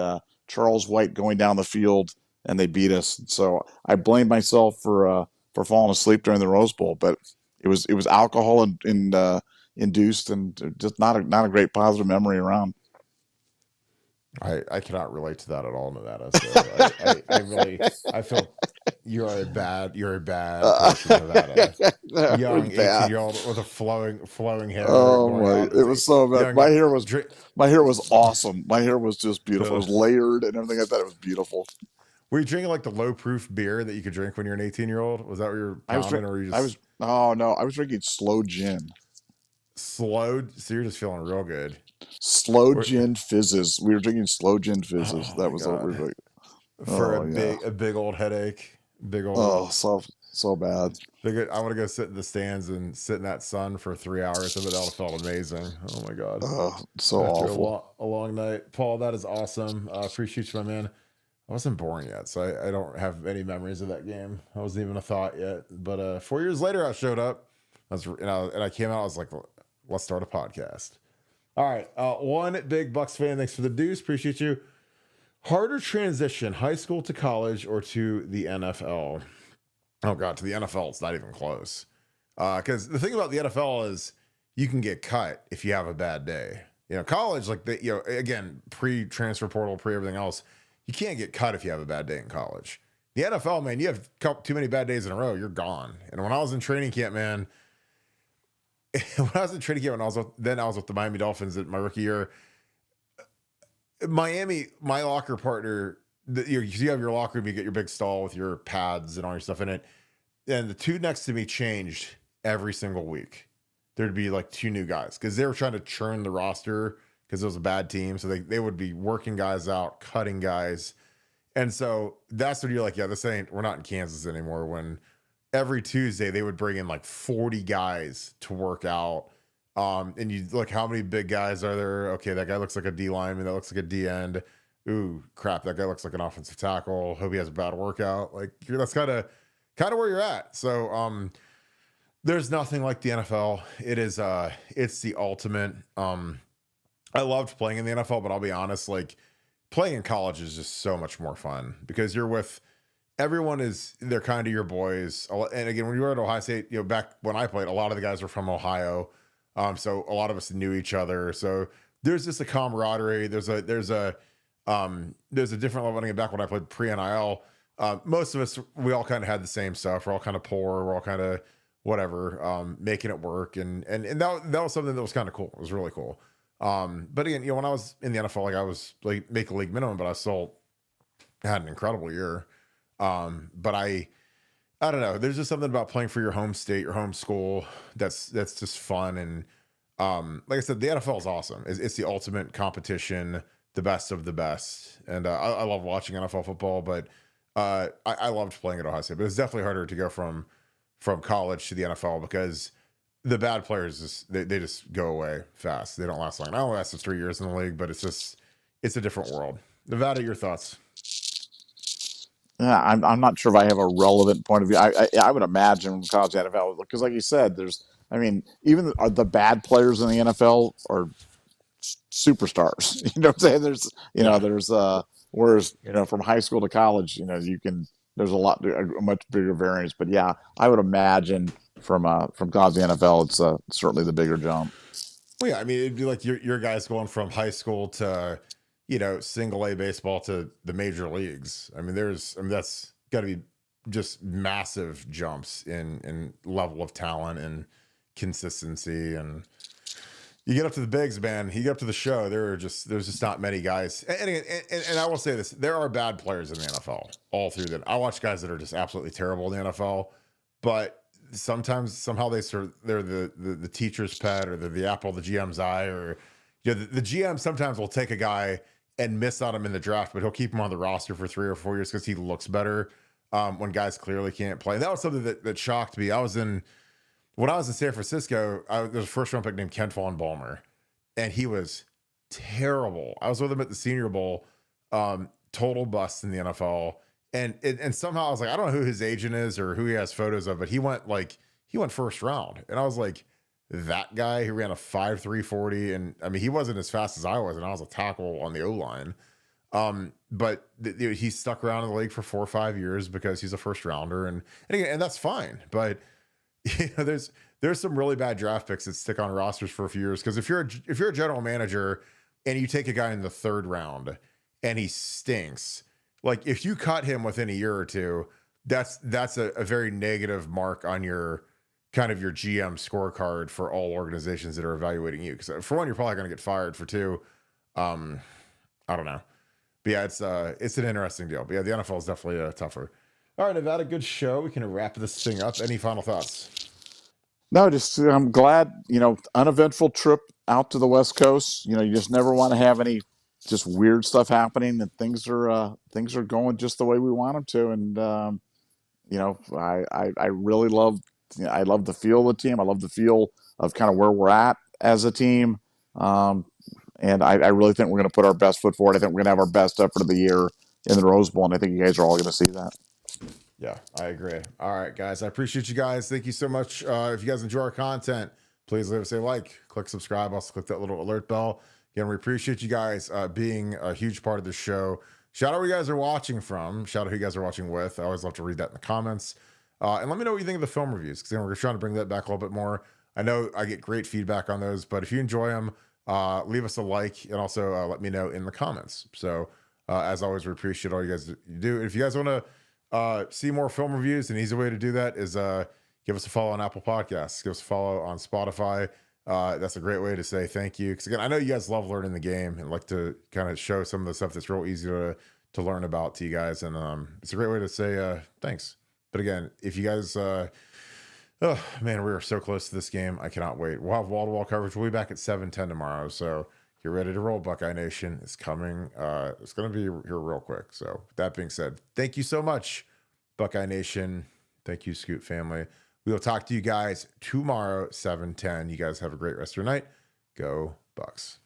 Charles White going down the field, and they beat us. So I blame myself for falling asleep during the Rose Bowl, but it was alcohol and induced, and just not a great positive memory around. I cannot relate to that at all, Nevada. So I really feel you're a bad person, Nevada. It was Young bad. 18-year-old with a flowing hair Oh going my! out. It was so bad. Young drink. My hair was awesome. My hair was just beautiful. It Ugh. was layered and everything like that. It was beautiful. Were you drinking like the low proof beer that you could drink when you're an 18-year-old? Was that what you're pounding, or were you just Oh no, I was drinking slow gin. slowed? So you're just feeling real good. Slow Or, gin fizzes. We were drinking slow gin fizzes. oh That my was what we were god! drinking. For Oh yeah. a big old headache, big Oh, old. so bad. I want to go sit in the stands and sit in that sun for 3 hours. I bet that would have felt amazing. Oh my god! Oh, so After awful. a long night, Paul, that is awesome. Appreciate you, my man. I wasn't born yet, so I don't have any memories of that game. I wasn't even a thought yet. But 4 years later, I showed up. And I came out. I was like, let's start a podcast. All right, one big Bucks fan. Thanks for the deuce. Appreciate you. Harder transition, high school to college or to the NFL? Oh god, to the NFL, it's not even close. Because the thing about the NFL is you can get cut if you have a bad day. College, like again, pre-transfer portal, pre everything else, you can't get cut if you have a bad day in college. The NFL, man, you have too many bad days in a row, you're gone. And when I was in training camp, man, when I was in training camp, I was with the Miami Dolphins at my rookie year. Miami, my locker partner, you have your locker room, you get your big stall with your pads and all your stuff in it. And the two next to me changed every single week. There'd be like two new guys because they were trying to churn the roster because it was a bad team. So they would be working guys out, cutting guys. And so that's when you're like, yeah, we're not in Kansas anymore. When every Tuesday they would bring in like 40 guys to work out. And you look, how many big guys are there? Okay, that guy looks like a D lineman. That looks like a D end. Ooh, crap, that guy looks like an offensive tackle. Hope he has a bad workout. Like that's kind of where you're at. So there's nothing like the NFL. It is it's the ultimate. I loved playing in the NFL, but I'll be honest, like playing in college is just so much more fun because you're with they're kind of your boys. And again, when you were at Ohio State, back when I played, a lot of the guys were from Ohio. So a lot of us knew each other. So there's just a camaraderie. There's a There's a different level running it back when I played pre-NIL. Most of us, we all kind of had the same stuff. We're all kind of poor. We're all kind of whatever, making it work. And that was something that was kind of cool. It was really cool. But again, when I was in the NFL, like I was like make a league minimum, but I still had an incredible year. But I don't know. There's just something about playing for your home state, your home school. That's just fun. And like I said, the NFL is awesome. It's the ultimate competition, the best of the best. And I love watching NFL football, but I loved playing at Ohio State. But it's definitely harder to go from college to the NFL because the bad players they just go away fast. They don't last long. I only lasted 3 years in the league, but it's a different world. Nevada, your thoughts? Yeah, I'm not sure if I have a relevant point of view. I would imagine college NFL because, like you said, even the bad players in the NFL are superstars. You know what I'm saying? There's whereas from high school to college, there's a much bigger variance. But yeah, I would imagine from college to the NFL, it's certainly the bigger jump. Well, yeah, I mean, it'd be like your guys going from high school to, single A baseball to the major leagues. I mean, that's got to be just massive jumps in level of talent and consistency. And you get up to the bigs, man. You get up to the show. There's just not many guys. And I will say this: there are bad players in the NFL all through that. I watch guys that are just absolutely terrible in the NFL, but somehow they're the teacher's pet, or they're the apple of the GM's eye, or the GM sometimes will take a guy and miss on him in the draft, but he'll keep him on the roster for 3 or 4 years because he looks better when guys clearly can't play. And that was something that shocked me. When I was in San Francisco, there was a first round pick named Ken Von Balmer, and he was terrible. I was with him at the Senior Bowl, total bust in the NFL. And somehow I was like, I don't know who his agent is or who he has photos of, but he went first round. And I was like, that guy who ran a 5.3 40. And I mean, he wasn't as fast as I was, and I was a tackle on the O-line. But he stuck around in the league for 4 or 5 years because he's a first rounder. And that's fine. But there's some really bad draft picks that stick on rosters for a few years. Cause if you're a general manager and you take a guy in the 3rd round and he stinks, like if you cut him within a year or two, that's a very negative mark on your kind of your GM scorecard for all organizations that are evaluating you. Because for one, you're probably going to get fired. For two, I don't know. But yeah, it's an interesting deal. But yeah, the NFL is definitely tougher. All right, Nevada, good show. We can wrap this thing up. Any final thoughts? No, just I'm glad, uneventful trip out to the West Coast. You just never want to have any just weird stuff happening, and things are going just the way we want them to. And I really love I love the feel of the team. I love the feel of kind of where we're at as a team. And I really think we're going to put our best foot forward. I think we're going to have our best effort of the year in the Rose Bowl, and I think you guys are all going to see that. Yeah, I agree. All right, guys. I appreciate you guys. Thank you so much. If you guys enjoy our content, please leave us a like, click subscribe. Also click that little alert bell. Again, we appreciate you guys being a huge part of the show. Shout out where you guys are watching from. Shout out who you guys are watching with. I always love to read that in the comments. And let me know what you think of the film reviews, because we're trying to bring that back a little bit more. I know I get great feedback on those, but if you enjoy them, leave us a like, and also let me know in the comments. So as always, we appreciate all you guys do. If you guys want to see more film reviews, an easy way to do that is give us a follow on Apple Podcasts, give us a follow on Spotify. That's a great way to say thank you, because again, I know you guys love learning the game and like to kind of show some of the stuff that's real easy to learn about to you guys, and it's a great way to say thanks. But again, if you guys oh man, we are so close to this game. I cannot wait. We'll have wall-to-wall coverage. We'll be back at 7:10 tomorrow, so get ready to roll. Buckeye Nation is coming. It's going to be here real quick. So with that being said, thank you so much, Buckeye Nation. Thank you, Scoop family. We will talk to you guys tomorrow, 7:10. You guys have a great rest of your night. Go Bucks.